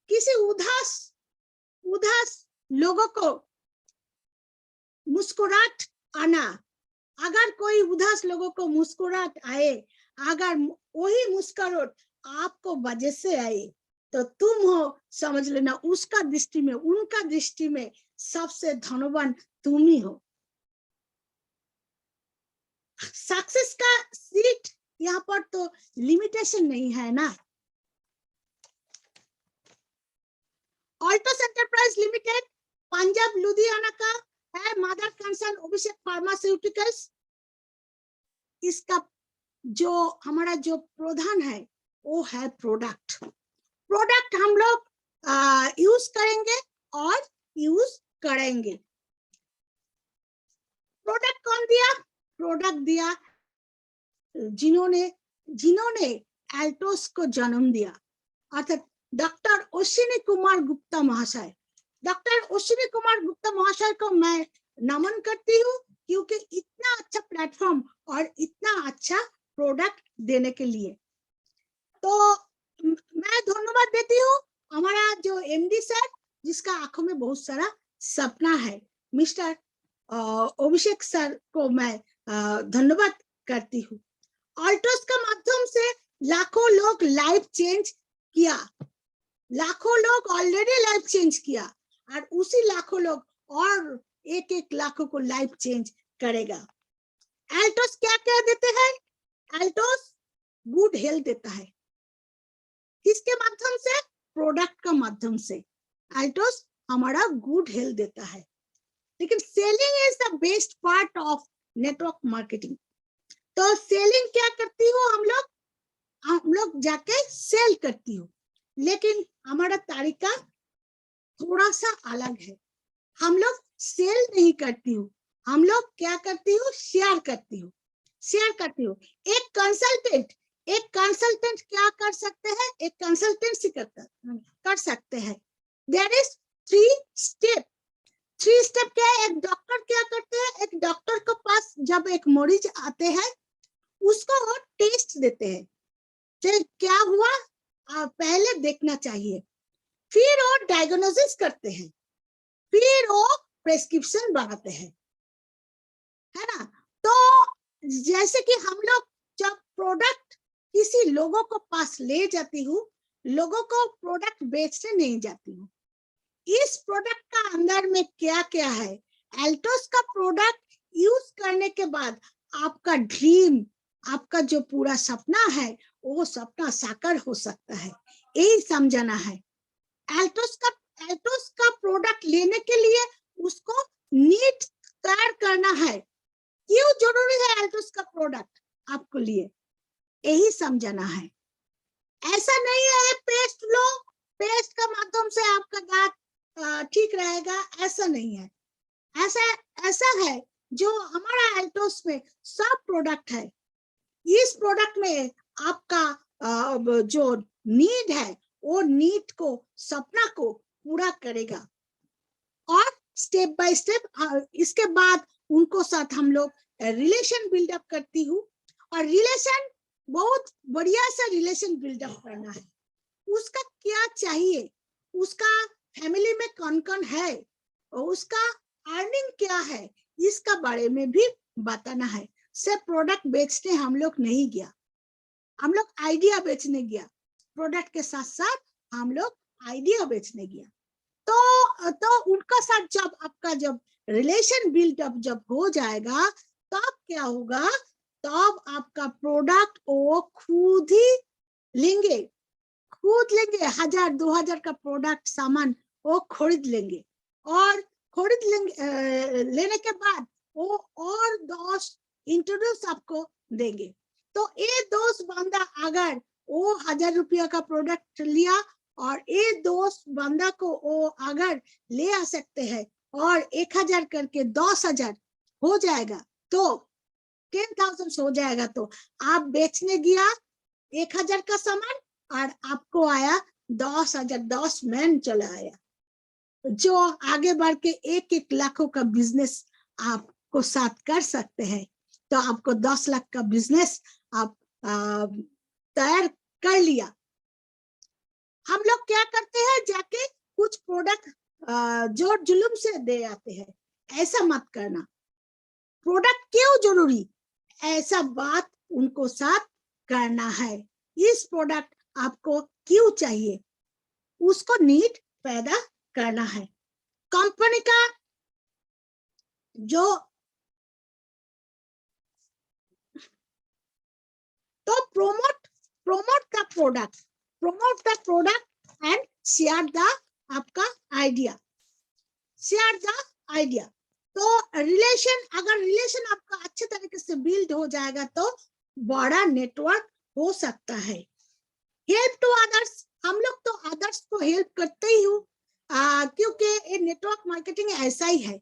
किसी उदास लोगों को मुस्कुराहट आना, अगर कोई उदास लोगों को मुस्कुराहट आए, अगर वही मुस्कुराहट आपको वजह से आए, तो तुम हो, समझ लेना उसका दृष्टि में, उनका दृष्टि में सबसे धनवान तुम ही हो। सक्सेस का सीट यहाँ पर तो लिमिटेशन नहीं है ना। Altos enterprise limited Punjab Ludhiana का है, मदर कंसर्न अभिषेक फार्मास्यूटिकल्स। इसका जो हमारा जो प्रधान है वो है प्रोडक्ट हम लोग यूज करेंगे और यूज करेंगे। प्रोडक्ट कौन दिया? प्रोडक्ट दिया जिन्होंने एल्टोस को जन्म दिया, अर्थात डॉक्टर अश्विनी कुमार गुप्ता महाशय। डॉक्टर अश्विनी कुमार गुप्ता महाशय को मैं नमन करती हूँ, क्योंकि इतना अच्छा प्लेटफॉर्म और इतना अच्छा प्रोडक्ट देने के लिए। तो मैं धन्यवाद देती हूँ हमारा जो एमडी सर, जिसका आंखों में बहुत सारा सपना है, मिस्टर अभिषेक सर को मैं धन्यवाद करती हूँ। ऑल्टोस का माध्यम से लाखों लोग लाइफ चेंज किया, लाखों लोग ऑलरेडी लाइफ चेंज किया, और उसी लाखों लोग और एक लाखों को लाइफ चेंज करेगा। एल्टोस क्या क्या देते हैं? एल्टोस गुड हेल्थ देता है। किसके माध्यम से? प्रोडक्ट का माध्यम से एल्टोस हमारा गुड हेल्थ देता है। लेकिन selling is the best part of network marketing. तो सेलिंग क्या करती हूँ हम लोग जाके सेल करती हूँ, लेकिन हमारा तरीका थोड़ा सा अलग है। हम लोग सेल नहीं करती हूँ, हम लोग क्या करती हूँ? शेयर करती हूँ। एक कंसल्टेंट क्या कर सकते हैं? एक कंसल्टेंसी कर सकते हैं। देयर इज 3 स्टेप क्या है? एक डॉक्टर क्या करते हैं? एक डॉक्टर के पास जब एक मरीज आते हैं, उसको वो टेस्ट देते हैं, क्या हुआ पहले देखना चाहिए, फिर वो डायग्नोसिस करते हैं, फिर वो प्रेस्क्रिप्शन बनाते हैं, है ना। तो जैसे कि हम लोग जब प्रोडक्ट किसी लोगों को पास ले जाती हूँ, लोगों को प्रोडक्ट बेचने नहीं जाती हूँ। इस प्रोडक्ट का अंदर में क्या क्या है? एल्टोस का प्रोडक्ट यूज करने के बाद आपका ड्रीम, आपका जो पूरा सपना है, वो सपना साकार हो सकता है, यही समझना है। एल्टोस का प्रोडक्ट लेने के लिए उसको नीट तैयार करना है। क्यों जरूरी है एल्टोस का प्रोडक्ट आपको लिए, यही समझना है। ऐसा नहीं है पेस्ट लो, पेस्ट का माध्यम से आपका दांत ठीक रहेगा, ऐसा नहीं है। ऐसा है जो हमारा एल्टोस में सब प्रोडक्ट है, इस प्रोडक्ट में आपका जो नीड है वो नीड को, सपना को पूरा करेगा। और स्टेप बाय स्टेप इसके बाद उनको साथ हम लोग रिलेशन बिल्डअप करती हूँ। और रिलेशन बहुत बढ़िया सा रिलेशन बिल्डअप करना है। उसका क्या चाहिए, उसका फैमिली में कौन कौन है, और उसका अर्निंग क्या है, इसका बारे में भी बताना है। सिर्फ प्रोडक्ट बेचने हम लोग नहीं गया, हम लोग आइडिया बेचने गया। प्रोडक्ट के साथ साथ हम लोग आइडिया बेचने गया। तो उनका साथ जब आपका जब रिलेशन बिल्डअप जब हो जाएगा, तब क्या होगा, तब आपका प्रोडक्ट वो खुद ही लेंगे, खुद लेंगे। 1000-2000 का प्रोडक्ट सामान वो खरीद लेंगे, और खरीद लेंगे, लेने के बाद वो और 10 इंट्रोड्यूस आपको देंगे। तो ये 10 बंदा अगर वो 1000 रुपया का प्रोडक्ट लिया, और ये 10 बंदा को वो अगर ले आ सकते हैं, और 1000 करके 10,000 हो जाएगा, तो 10,000 हो जाएगा। तो आप बेचने गया 1000 का सामान, और आपको आया 10,000, 10 मैन चला आया, जो आगे बढ़ के 1-1 लाखों का बिजनेस आपको साथ कर सकते हैं। तो आपको 10 लाख का बिजनेस आप तैयार कर लिया। हम लोग क्या करते हैं, जाके कुछ प्रोडक्ट जोर जुलूम से दे आते हैं, ऐसा मत करना। प्रोडक्ट क्यों जरूरी, ऐसा बात उनको साथ करना है। इस प्रोडक्ट आपको क्यों चाहिए, उसको नीड पैदा करना है। कंपनी का जो तो promote the product and share the आपका आइडिया, शेयर द आइडिया। तो रिलेशन, अगर रिलेशन आपका अच्छे तरीके से बिल्ड हो जाएगा, तो बड़ा नेटवर्क हो सकता है। हेल्प टू अदर्स, हम लोग तो अदर्स को हेल्प करते ही हूँ, क्योंकि ये नेटवर्क मार्केटिंग ऐसा ही है।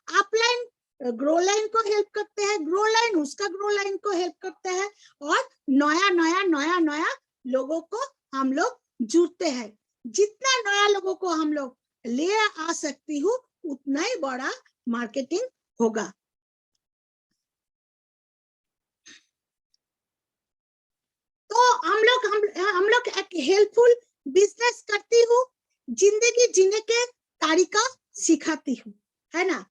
अपलाइन ग्रो लाइन को हेल्प करते हैं, ग्रो लाइन उसका ग्रो लाइन को हेल्प करते हैं, और नया लोगों को हम लोग जुड़ते हैं। जितना नया लोगों को हम लोग ले आ सकती हूँ, उतना ही बड़ा मार्केटिंग होगा। तो हम लोग एक हेल्पफुल बिजनेस करती हूँ, जिंदगी जीने के तरीका सिखाती हूँ, है ना।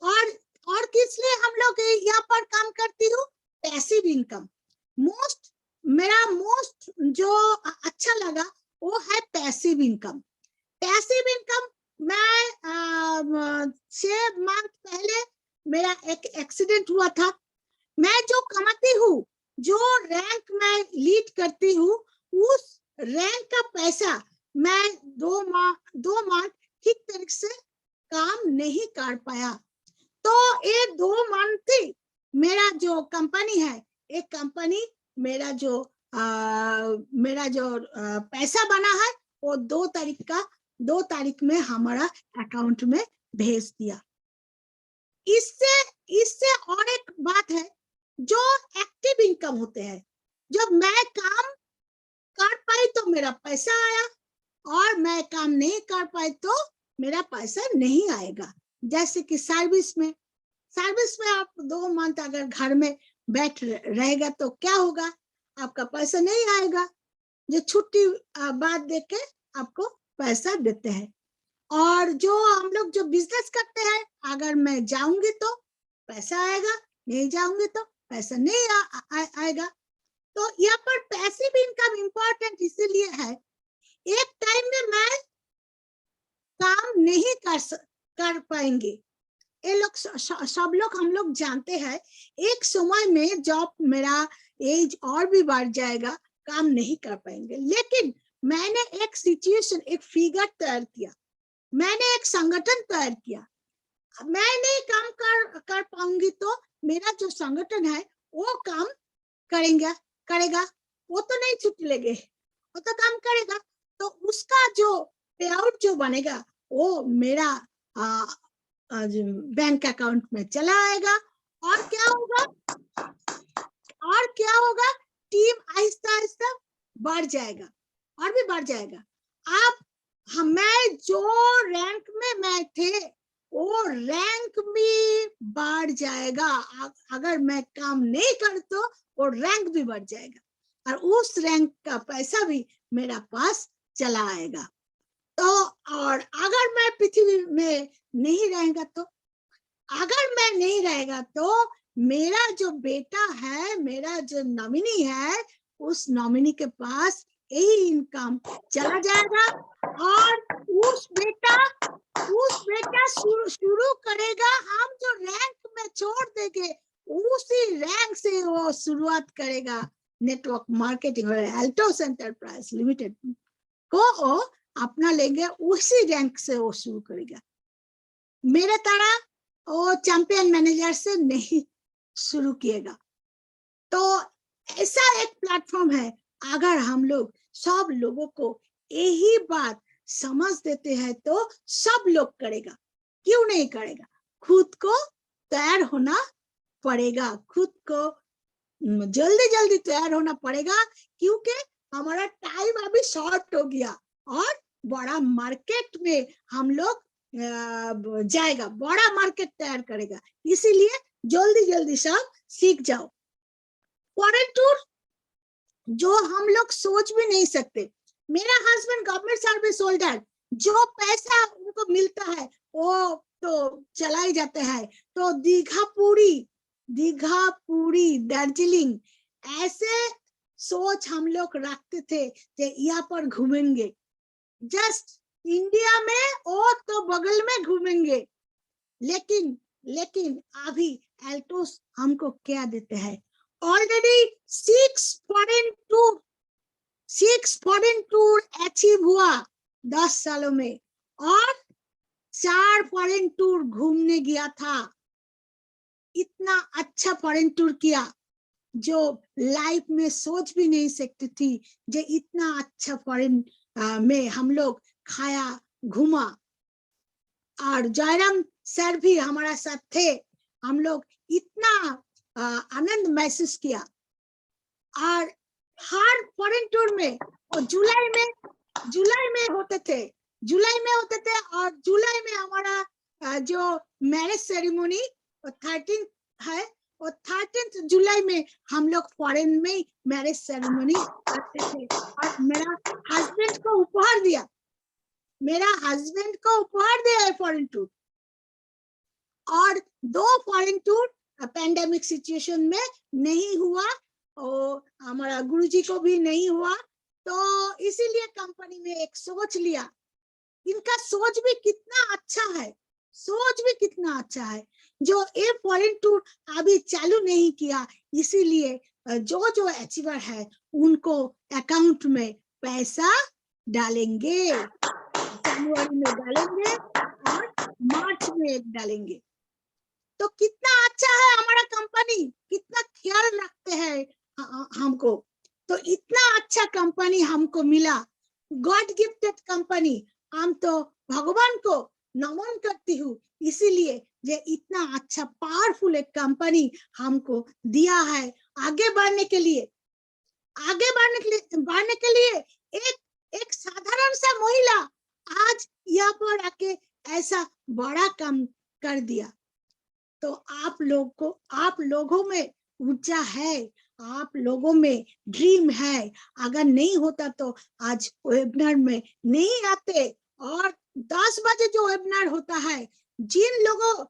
और किस लिए हम लोग यहाँ पर काम करती हूँ, पैसिव इनकम। मेरा मोस्ट जो अच्छा लगा वो है पैसिव इनकम। पैसिव इनकम, मैं 6 मंथ पहले मेरा एक एक्सीडेंट हुआ था। मैं जो कमाती हूँ, जो रैंक मैं लीड करती हूँ, उस रैंक का पैसा मैं 2 माह ठीक तरीके से काम नहीं कर पाया। तो ये 2 मंथ थी, मेरा जो कंपनी है, एक कंपनी मेरा जो पैसा बना है, वो 2 तारीख में हमारा अकाउंट में भेज दिया। इससे और एक बात है, जो एक्टिव इनकम होते हैं, जब मैं काम कर पाई तो मेरा पैसा आया, और मैं काम नहीं कर पाई तो मेरा पैसा नहीं आएगा। जैसे कि सर्विस में आप 2 मंथ अगर घर में बैठ रहेगा तो क्या होगा, आपका पैसा नहीं आएगा। जो छुट्टी बाद देके आपको पैसा देते हैं। और जो हम लोग जो बिजनेस करते हैं, अगर मैं जाऊंगी तो पैसा आएगा, नहीं जाऊंगी तो पैसा नहीं आएगा। तो यहाँ पर पैसिव इनकम इम्पोर्टेंट इसीलिए है, एक टाइम में मैं काम नहीं कर पाएंगे। ये लोग सब लोग हम लोग जानते हैं, एक समय में जब मेरा एज और भी बढ़ जाएगा, काम नहीं कर पाएंगे। लेकिन मैंने एक सिचुएशन, एक फिगर तैयार किया, मैंने एक संगठन तैयार किया। मैं नहीं काम कर पाऊंगी तो मेरा जो संगठन है वो काम करेगा, वो तो नहीं छुट्टी लेंगे, वो तो काम करेगा। तो उसका जो पे आउट जो बनेगा, वो मेरा बैंक अकाउंट में चला आएगा, और क्या होगा, और क्या होगा, टीम आहिस्ता आहिस्ता बढ़ जाएगा और भी बढ़ जाएगा। आप मैं जो रैंक में मैं थे वो रैंक भी बढ़ जाएगा। अगर मैं काम नहीं कर तो वो रैंक भी बढ़ जाएगा और उस रैंक का पैसा भी मेरा पास चला आएगा। तो और अगर मैं पृथ्वी में नहीं रहेगा तो, अगर मैं नहीं रहेगा तो मेरा जो बेटा है, मेरा जो नॉमिनी है, उस नॉमिनी के पास यही इनकम चला जाएगा और उस बेटा शुरू करेगा। हम जो रैंक में छोड़ देंगे उसी रैंक से वो शुरुआत करेगा नेटवर्क मार्केटिंग और एल्टोस एंटरप्राइज लिमिटेड को अपना लेंगे, उसी रैंक से वो शुरू करेगा। मेरे तरह वो चैंपियन मैनेजर से नहीं शुरू किएगा। तो ऐसा एक प्लेटफॉर्म है, अगर हम लोग सब लोगों को यही बात समझ देते हैं तो सब लोग करेगा। क्यों नहीं करेगा? खुद को तैयार होना पड़ेगा, खुद को जल्दी जल्दी तैयार होना पड़ेगा, क्योंकि हमारा टाइम अभी शॉर्ट हो गया और बड़ा मार्केट में हम लोग जाएगा, बड़ा मार्केट तैयार करेगा। इसीलिए जल्दी जल्दी सब सीख जाओ। फॉरेन टूर जो हम लोग सोच भी नहीं सकते। मेरा हस्बैंड गवर्नमेंट सर्विस होल्डर, जो पैसा उनको मिलता है वो तो चला ही जाता है। तो दीघा पुरी दार्जिलिंग ऐसे सोच हम लोग रखते थे कि यहाँ पर घूमेंगे, जस्ट इंडिया में और तो बगल में घूमेंगे। लेकिन अभी एल्टोस हमको क्या देते हैं, ऑलरेडी 6 फॉरेन टूर अचीव हुआ 10 सालों में और 4 फॉरेन टूर घूमने गया था। इतना अच्छा फॉरेन टूर किया जो लाइफ में सोच भी नहीं सकती थी, जो इतना अच्छा फॉरेन में हम लोग खाया घूमा। और जयराम सर भी हमारा साथ थे, हम लोग इतना आनंद महसूस किया। और हर फॉरेन टूर में और जुलाई में होते थे और जुलाई में हमारा जो मैरिज सेरेमनी 13 है, और 13 जुलाई में हम लोग फॉरेन में मैरिज सेरेमनी करते थे। और मेरा हस्बैंड को उपहार दिया फॉरेन टूर। और 2 फॉरेन टूर पैंडेमिक सिचुएशन में नहीं हुआ और हमारा गुरुजी को भी नहीं हुआ। तो इसीलिए कंपनी में एक सोच लिया। इनका सोच भी कितना अच्छा है, जो ये फॉरेन टूर अभी चालू नहीं किया, इसीलिए जो अचीवर है उनको अकाउंट में पैसा डालेंगे, जनवरी में डालेंगे और मार्च में डालेंगे। तो कितना अच्छा है हमारा कंपनी, कितना ख्याल रखते हैं हमको। तो इतना अच्छा कंपनी हमको मिला, गॉड गिफ्टेड कंपनी। हम तो भगवान को नमन करती हूँ, इसीलिए ये इतना अच्छा पावरफुल एक कंपनी हमको दिया है आगे बढ़ने के लिए। एक साधारण सा महिला आज यहाँ पर आके ऐसा बड़ा काम कर दिया। तो आप लोगों में ऊर्जा है, आप लोगों में ड्रीम है। अगर नहीं होता तो आज वेबिनार में नहीं आते। और 10 बजे जो वेबिनार होता है, जिन लोगों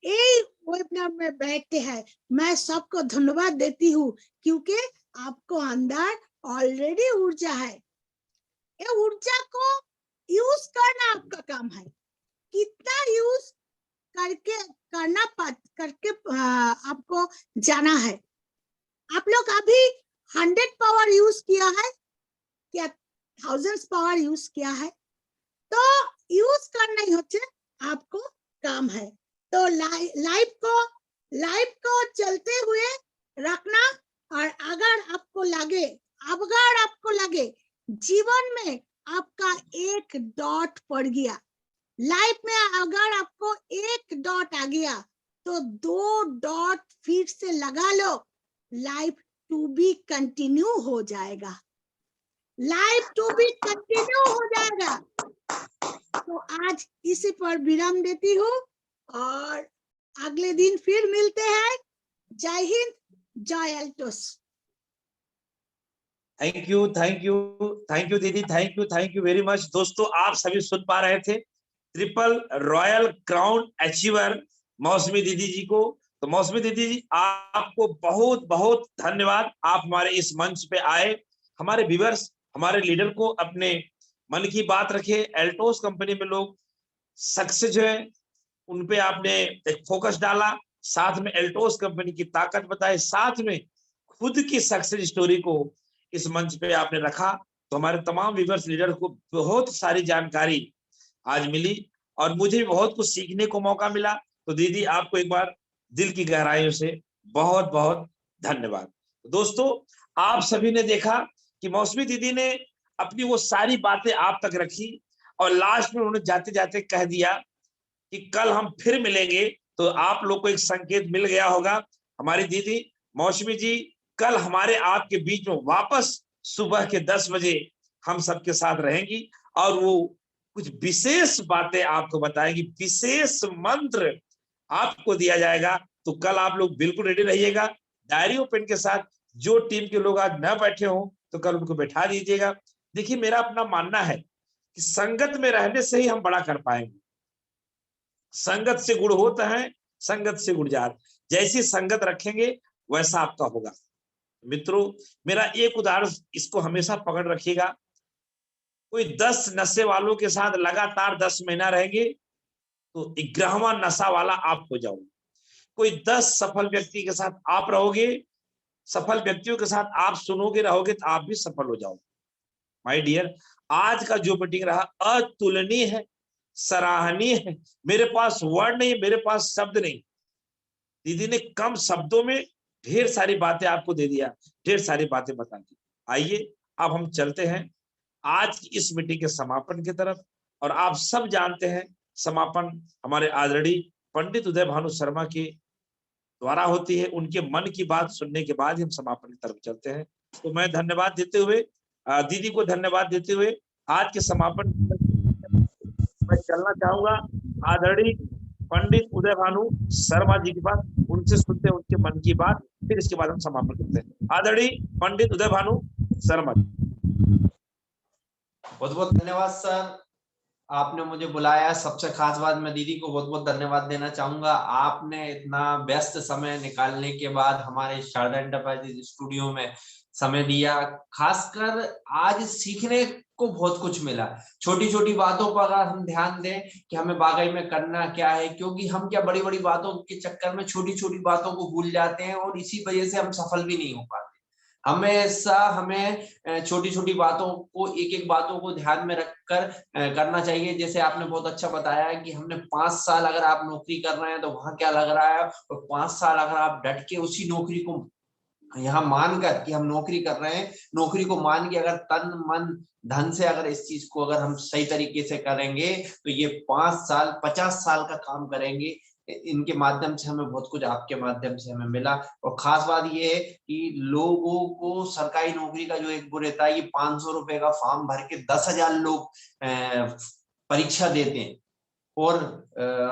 यही वेबिनार में बैठते हैं, मैं सबको धन्यवाद देती हूँ, क्योंकि आपको अंदर ऑलरेडी ऊर्जा है। ये ऊर्जा को यूज करना आपका काम है। कितना यूज करके आपको जाना है। आप लोग अभी 100 पावर यूज किया है क्या, 1000 पावर यूज किया है? तो यूज करना ही होते आपको काम है। तो लाइफ को चलते हुए रखना। और अगर आपको लगे जीवन में आपका एक डॉट पड़ गया, लाइफ में अगर आपको एक डॉट आ गया तो 2 डॉट फिर से लगा लो, लाइव टू बी कंटिन्यू हो जाएगा, लाइव टू बी कंटिन्यू हो जाएगा। तो आज इसी पर विराम देती हूँ और अगले दिन फिर मिलते हैं। जय हिंद, जय एल्टोस। थैंक यू दीदी, थैंक यू वेरी मच। दोस्तों, आप सभी सुन पा रहे थे ट्रिपल रॉयल क्राउन अचीवर मौसमी दीदी जी को। तो मौसमी दीदी जी, आपको बहुत बहुत धन्यवाद। आप हमारे इस मंच पे आए, हमारे व्यूअर्स, हमारे लीडर को अपने मन की बात रखे। एल्टोस कंपनी में लोग सक्सेस है, उनपे आपने एक फोकस डाला, साथ में एल्टोस कंपनी की ताकत बताई, साथ में खुद की सक्सेस स्टोरी को इस मंच पे आपने रखा। तो हमारे तमाम व्यूअर्स, लीडर को बहुत सारी जानकारी आज मिली और मुझे भी बहुत कुछ सीखने को मौका मिला। तो दीदी, आपको एक बार दिल की गहराइयों से बहुत बहुत धन्यवाद। दोस्तों, आप सभी ने देखा कि मौसमी दीदी ने अपनी वो सारी बातें आप तक रखी और लास्ट में उन्होंने जाते जाते कह दिया कि कल हम फिर मिलेंगे। तो आप लोग को एक संकेत मिल गया होगा, हमारी दीदी मौसमी जी कल हमारे आपके बीच में वापस सुबह के 10 बजे हम सबके साथ रहेंगी और वो कुछ विशेष बातें आपको बताएंगी, विशेष मंत्र आपको दिया जाएगा। तो कल आप लोग बिल्कुल रेडी रहिएगा, डायरी और पेन के साथ। जो टीम के लोग आज न बैठे हों तो कल उनको बैठा दीजिएगा। देखिए, मेरा अपना मानना है कि संगत में रहने से ही हम बड़ा कर पाएंगे। संगत से गुण होता है, संगत से गुण जात। जैसी संगत रखेंगे वैसा आपका होगा। मित्रों, मेरा एक उदाहरण इसको हमेशा पकड़ रखिएगा। कोई 10 नशे वालों के साथ लगातार 10 महीना रहेंगे तो 11वां नशा वाला आप हो जाओगे। कोई 10 सफल व्यक्ति के साथ आप रहोगे, सफल व्यक्तियों के साथ आप सुनोगे रहोगे तो आप भी सफल हो जाओगे। माय डियर, आज का जो मीटिंग रहा अतुलनीय है, सराहनीय है। मेरे पास वर्ड नहीं, मेरे पास शब्द नहीं। दीदी ने कम शब्दों में ढेर सारी बातें आपको दे दिया, ढेर सारी बातें बता दी। आइए अब हम चलते हैं आज की इस मीटिंग के समापन की तरफ। और आप सब जानते हैं समापन हमारे आदरणीय पंडित उदय भानु शर्मा के द्वारा होती है। उनके मन की बात सुनने के बाद हम समापन की तरफ चलते हैं। तो मैं धन्यवाद देते हुए, दीदी को धन्यवाद देते हुए आज के समापन मैं चलना चाहूंगा आदरणीय पंडित उदय भानु शर्मा जी के पास। उनसे सुनते हैं उनके मन की बात, फिर इसके बाद हम समापन करते हैं। आदरणीय पंडित उदय भानु शर्मा जी। बहुत बहुत धन्यवाद सर, आपने मुझे बुलाया। सबसे खास बात मैं दीदी को बहुत बहुत धन्यवाद देना चाहूंगा। आपने इतना व्यस्त समय निकालने के बाद हमारे शारदा एंटरप्राइजेज स्टूडियो में समय दिया। खासकर आज सीखने को बहुत कुछ मिला। छोटी छोटी बातों पर अगर हम ध्यान दें कि हमें वाकई में करना क्या है, क्योंकि हम क्या बड़ी बड़ी बातों के चक्कर में छोटी छोटी बातों को भूल जाते हैं और इसी वजह से हम सफल भी नहीं हो पाते। हमेशा हमें छोटी छोटी बातों को, एक एक बातों को ध्यान में रखकर करना चाहिए। जैसे आपने बहुत अच्छा बताया कि हमने 5 साल अगर आप नौकरी कर रहे हैं तो वहां क्या लग रहा है, और 5 साल अगर आप डट के उसी नौकरी को यहाँ मानकर कि हम नौकरी कर रहे हैं, नौकरी को मान के अगर तन मन धन से अगर इस चीज को अगर हम सही तरीके से करेंगे तो ये 5 साल 50 साल का काम करेंगे। इनके माध्यम से हमें बहुत कुछ आपके माध्यम से हमें मिला। और खास बात ये है कि लोगों को सरकारी नौकरी का जो एक वो रहता है, ये 500 रुपए का फॉर्म भर के 10,000 लोग परीक्षा देते हैं और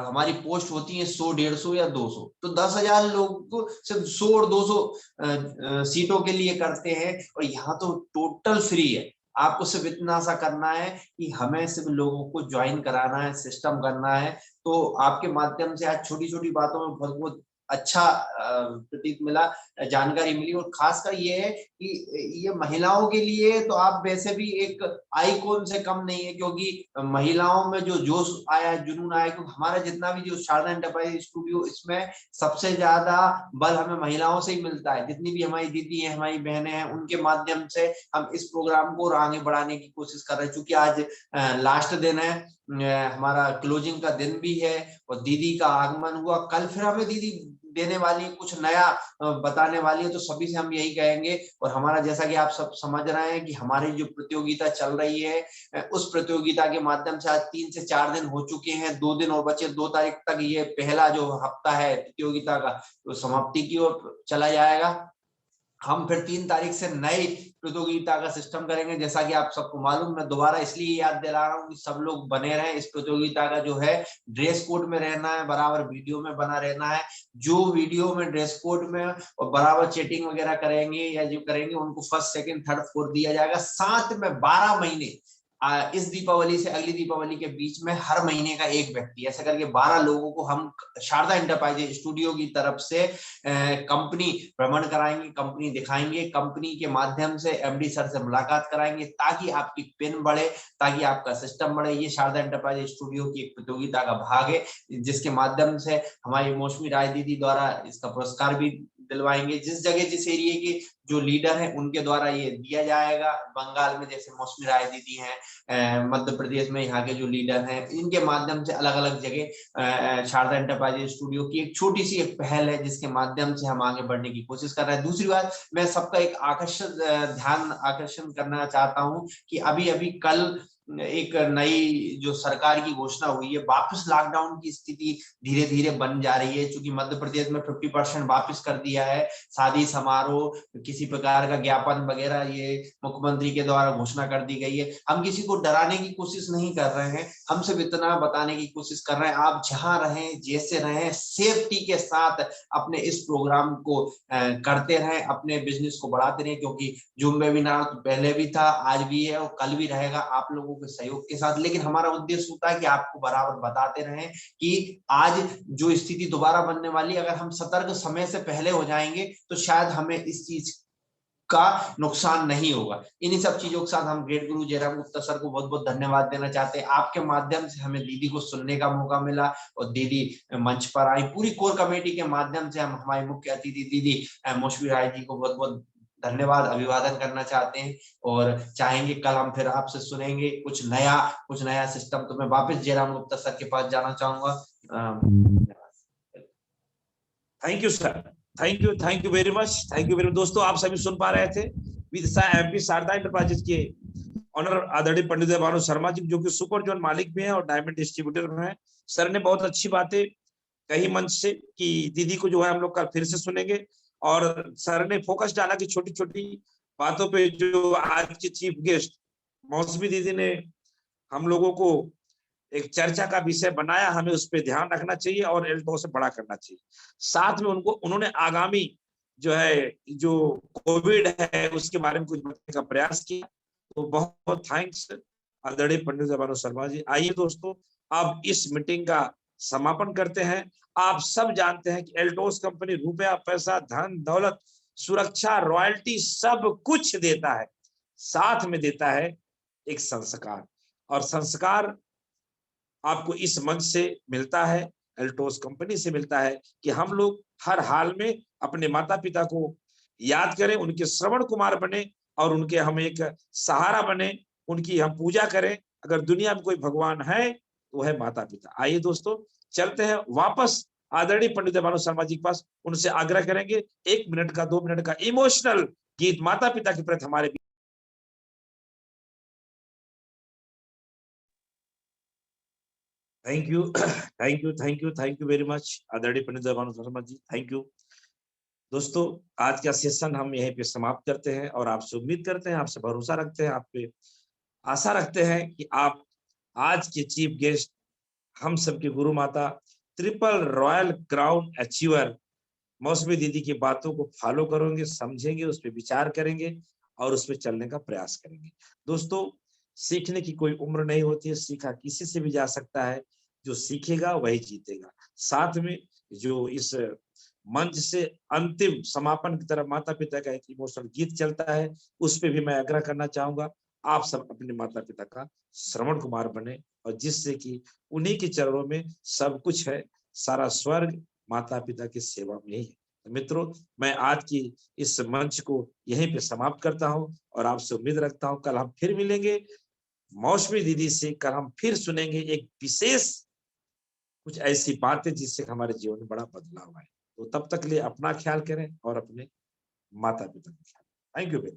हमारी पोस्ट होती है 100, 150 या 200, तो 10,000 लोग को सिर्फ 100 और 200 सीटों के लिए करते हैं। और यहाँ तो टोटल फ्री है। आपको सिर्फ इतना सा करना है कि हमें सिर्फ लोगों को ज्वाइन कराना है, सिस्टम करना है। तो आपके माध्यम से आज छोटी छोटी बातों में बहुत बहुत अच्छा प्रतीत मिला, जानकारी मिली। और खासकर ये है कि ये महिलाओं के लिए तो आप वैसे भी एक आइकॉन से कम नहीं है, क्योंकि महिलाओं में जो जोश आया, जुनून आया, क्योंकि हमारा जितना भी जो शारदा एंटरप्राइज स्टूडियो, इसमें सबसे ज्यादा बल हमें महिलाओं से ही मिलता है। जितनी भी हमारी दीदी है, हमारी बहनें हैं, उनके माध्यम से हम इस प्रोग्राम को आगे बढ़ाने की कोशिश कर रहे हैं। क्योंकि आज लास्ट दिन है, हमारा क्लोजिंग का दिन भी है और दीदी का आगमन हुआ। कल फिर हमें दीदी देने वाली, कुछ नया बताने वाली है, तो सभी से हम यही कहेंगे। और हमारा, जैसा कि आप सब समझ रहे हैं कि हमारी जो प्रतियोगिता चल रही है, उस प्रतियोगिता के माध्यम से आज 3 से 4 दिन हो चुके हैं, 2 दिन और बचे। 2 तारीख तक ये पहला जो हफ्ता है प्रतियोगिता का, तो समाप्ति की ओर चला जाएगा। हम फिर 3 तारीख से नई प्रतियोगिता का सिस्टम करेंगे। जैसा कि आप सबको मालूम, मैं दोबारा इसलिए याद दिला रहा हूँ कि सब लोग बने रहें। इस प्रतियोगिता का जो है ड्रेस कोड में रहना है, बराबर वीडियो में बना रहना है। जो वीडियो में ड्रेस कोड में और बराबर चैटिंग वगैरह करेंगे या जो करेंगे, उनको फर्स्ट, सेकंड, थर्ड, फोर्थ दिया जाएगा। साथ में 12 महीने इस दीपावली से अगली दीपावली के बीच में हर महीने का एक व्यक्ति, ऐसा करके 12 लोगों को हम शारदा एंटरप्राइजेज स्टूडियो की तरफ से कंपनी भ्रमण कराएंगे, कंपनी दिखाएंगे, कंपनी के माध्यम से एमडी सर से मुलाकात कराएंगे, ताकि आपकी पिन बढ़े, ताकि आपका सिस्टम बढ़े। ये शारदा एंटरप्राइजेज स्टूडियो की एक प्रतियोगिता का भाग है, जिसके माध्यम से हमारी मौसमी राय दीदी द्वारा इसका पुरस्कार भी दिलवाएंगे। जिस जगह, जिस एरिया के जो लीडर हैं, उनके द्वारा ये दिया जाएगा। बंगाल में जैसे मौसमी राय दीदी हैं, मध्य प्रदेश में यहाँ के जो लीडर हैं, इनके माध्यम से अलग अलग जगह शारदा एंटरप्राइजेज स्टूडियो की एक छोटी सी एक पहल है, जिसके माध्यम से हम आगे बढ़ने की कोशिश कर रहे हैं। दूसरी बात, मैं सबका एक ध्यान आकर्षण करना चाहता हूँ कि अभी अभी कल एक नई जो सरकार की घोषणा हुई है, वापस लॉकडाउन की स्थिति धीरे धीरे बन जा रही है। क्योंकि मध्य प्रदेश में 50% वापस कर दिया है। शादी समारोह, किसी प्रकार का ज्ञापन वगैरह, ये मुख्यमंत्री के द्वारा घोषणा कर दी गई है। हम किसी को डराने की कोशिश नहीं कर रहे हैं, हम सिर्फ इतना बताने की कोशिश कर रहे हैं, आप जहां रहें, जैसे रहें, सेफ्टी के साथ अपने इस प्रोग्राम को करते रहें, अपने बिजनेस को बढ़ाते रहें। क्योंकि जूम वेबिनार तो पहले भी था, आज भी है और कल भी रहेगा, आप लोगों के सहयोग के साथ। लेकिन हमारा उद्देश्य होता है कि आपको बराबर बताते रहें कि आज जो स्थिति दोबारा बनने वाली, अगर हम सतर्क समय से पहले हो जाएंगे तो शायद हमें इस चीज का नुकसान नहीं होगा। इन्हीं सब चीजों के साथ हम ग्रेट गुरु जयराम गुप्ता सर को बहुत बहुत धन्यवाद देना चाहते हैं। आपके माध्यम से हमें दीदी को सुनने का मौका मिला और दीदी मंच पर आई। पूरी कोर कमेटी के माध्यम से हम हमारी मुख्य अतिथि दीदी मौसमी राय जी को बहुत बहुत धन्यवाद, अभिवादन करना चाहते हैं और चाहेंगे कल हम फिर आपसे सुनेंगे कुछ नया सिस्टम। तो मैं वापस जयराम गुप्ता सर के पास जाना चाहूंगा। Thank you sir, thank you very much, thank you very much. दोस्तों, आप सभी सुन पा रहे थे विद एमपी शारदा एंटरप्राइजेज के ऑनर आदरणीय पंडित भानु शर्मा जी, जो कि सुपर जोन मालिक भी हैं और डायमंड डिस्ट्रीब्यूटर में हैं। सर ने बहुत अच्छी बातें कही मंच से कि दीदी को जो है हम लोग कल फिर से सुनेंगे। और सर ने फोकस डाला कि छोटी छोटी बातों पे जो आज की चीफ गेस्ट मौसमी दीदी ने हम लोगों को एक चर्चा का विषय बनाया, हमें उस पर ध्यान रखना चाहिए और एल्टो से बड़ा करना चाहिए। साथ में उन्होंने आगामी जो कोविड है उसके बारे में कुछ बताने का प्रयास किया। तो बहुत बहुत थैंक्स आदरणीय पंडित भानु शर्मा जी। आइए दोस्तों, अब इस मीटिंग का समापन करते हैं। आप सब जानते हैं कि एल्टोस कंपनी रुपया, पैसा, धन दौलत, सुरक्षा, रॉयल्टी सब कुछ देता है, साथ में देता है एक संस्कार। और संस्कार आपको इस मंच से मिलता है, एल्टोस कंपनी से मिलता है कि हम लोग हर हाल में अपने माता पिता को याद करें, उनके श्रवण कुमार बने और उनके हम एक सहारा बने, उनकी हम पूजा करें। अगर दुनिया में कोई भगवान है तो वह है माता पिता। आइए दोस्तों, चलते हैं वापस आदरणीय पंडित भानु शर्मा जी के पास। उनसे आग्रह करेंगे 1 मिनट का 2 मिनट का इमोशनल गीत माता पिता के प्रति हमारे। थैंक यू वेरी मच आदरणीय पंडित भानु शर्मा जी, थैंक यू। दोस्तों, आज का सेशन हम यहीं पे समाप्त करते हैं और आपसे उम्मीद करते हैं, आपसे भरोसा रखते हैं, आप पे आशा रखते हैं कि आप आज के चीफ गेस्ट हम सबके गुरु माता ट्रिपल रॉयल क्राउन अचीवर मौसमी दीदी की बातों को फॉलो करेंगे, समझेंगे, उस पर विचार करेंगे और उस पर चलने का प्रयास करेंगे। दोस्तों, सीखने की कोई उम्र नहीं होती है, सीखा किसी से भी जा सकता है, जो सीखेगा वही जीतेगा। साथ में जो इस मंच से अंतिम समापन की तरफ माता पिता का एक इमोशनल गीत चलता है, उस पर भी मैं आग्रह करना चाहूंगा, आप सब अपने माता पिता का श्रवण कुमार बने और जिससे कि उन्हीं के चरणों में सब कुछ है, सारा स्वर्ग माता पिता की सेवा में ही है। तो मित्रों, मैं आज की इस मंच को यहीं पे समाप्त करता हूं और आपसे उम्मीद रखता हूं कल हम फिर मिलेंगे मौसमी दीदी से। कल हम फिर सुनेंगे एक विशेष कुछ ऐसी बातें जिससे हमारे जीवन में बड़ा बदलाव आए। तो तब तक लिए अपना ख्याल करें और अपने माता पिता का ख्याल। Thank you.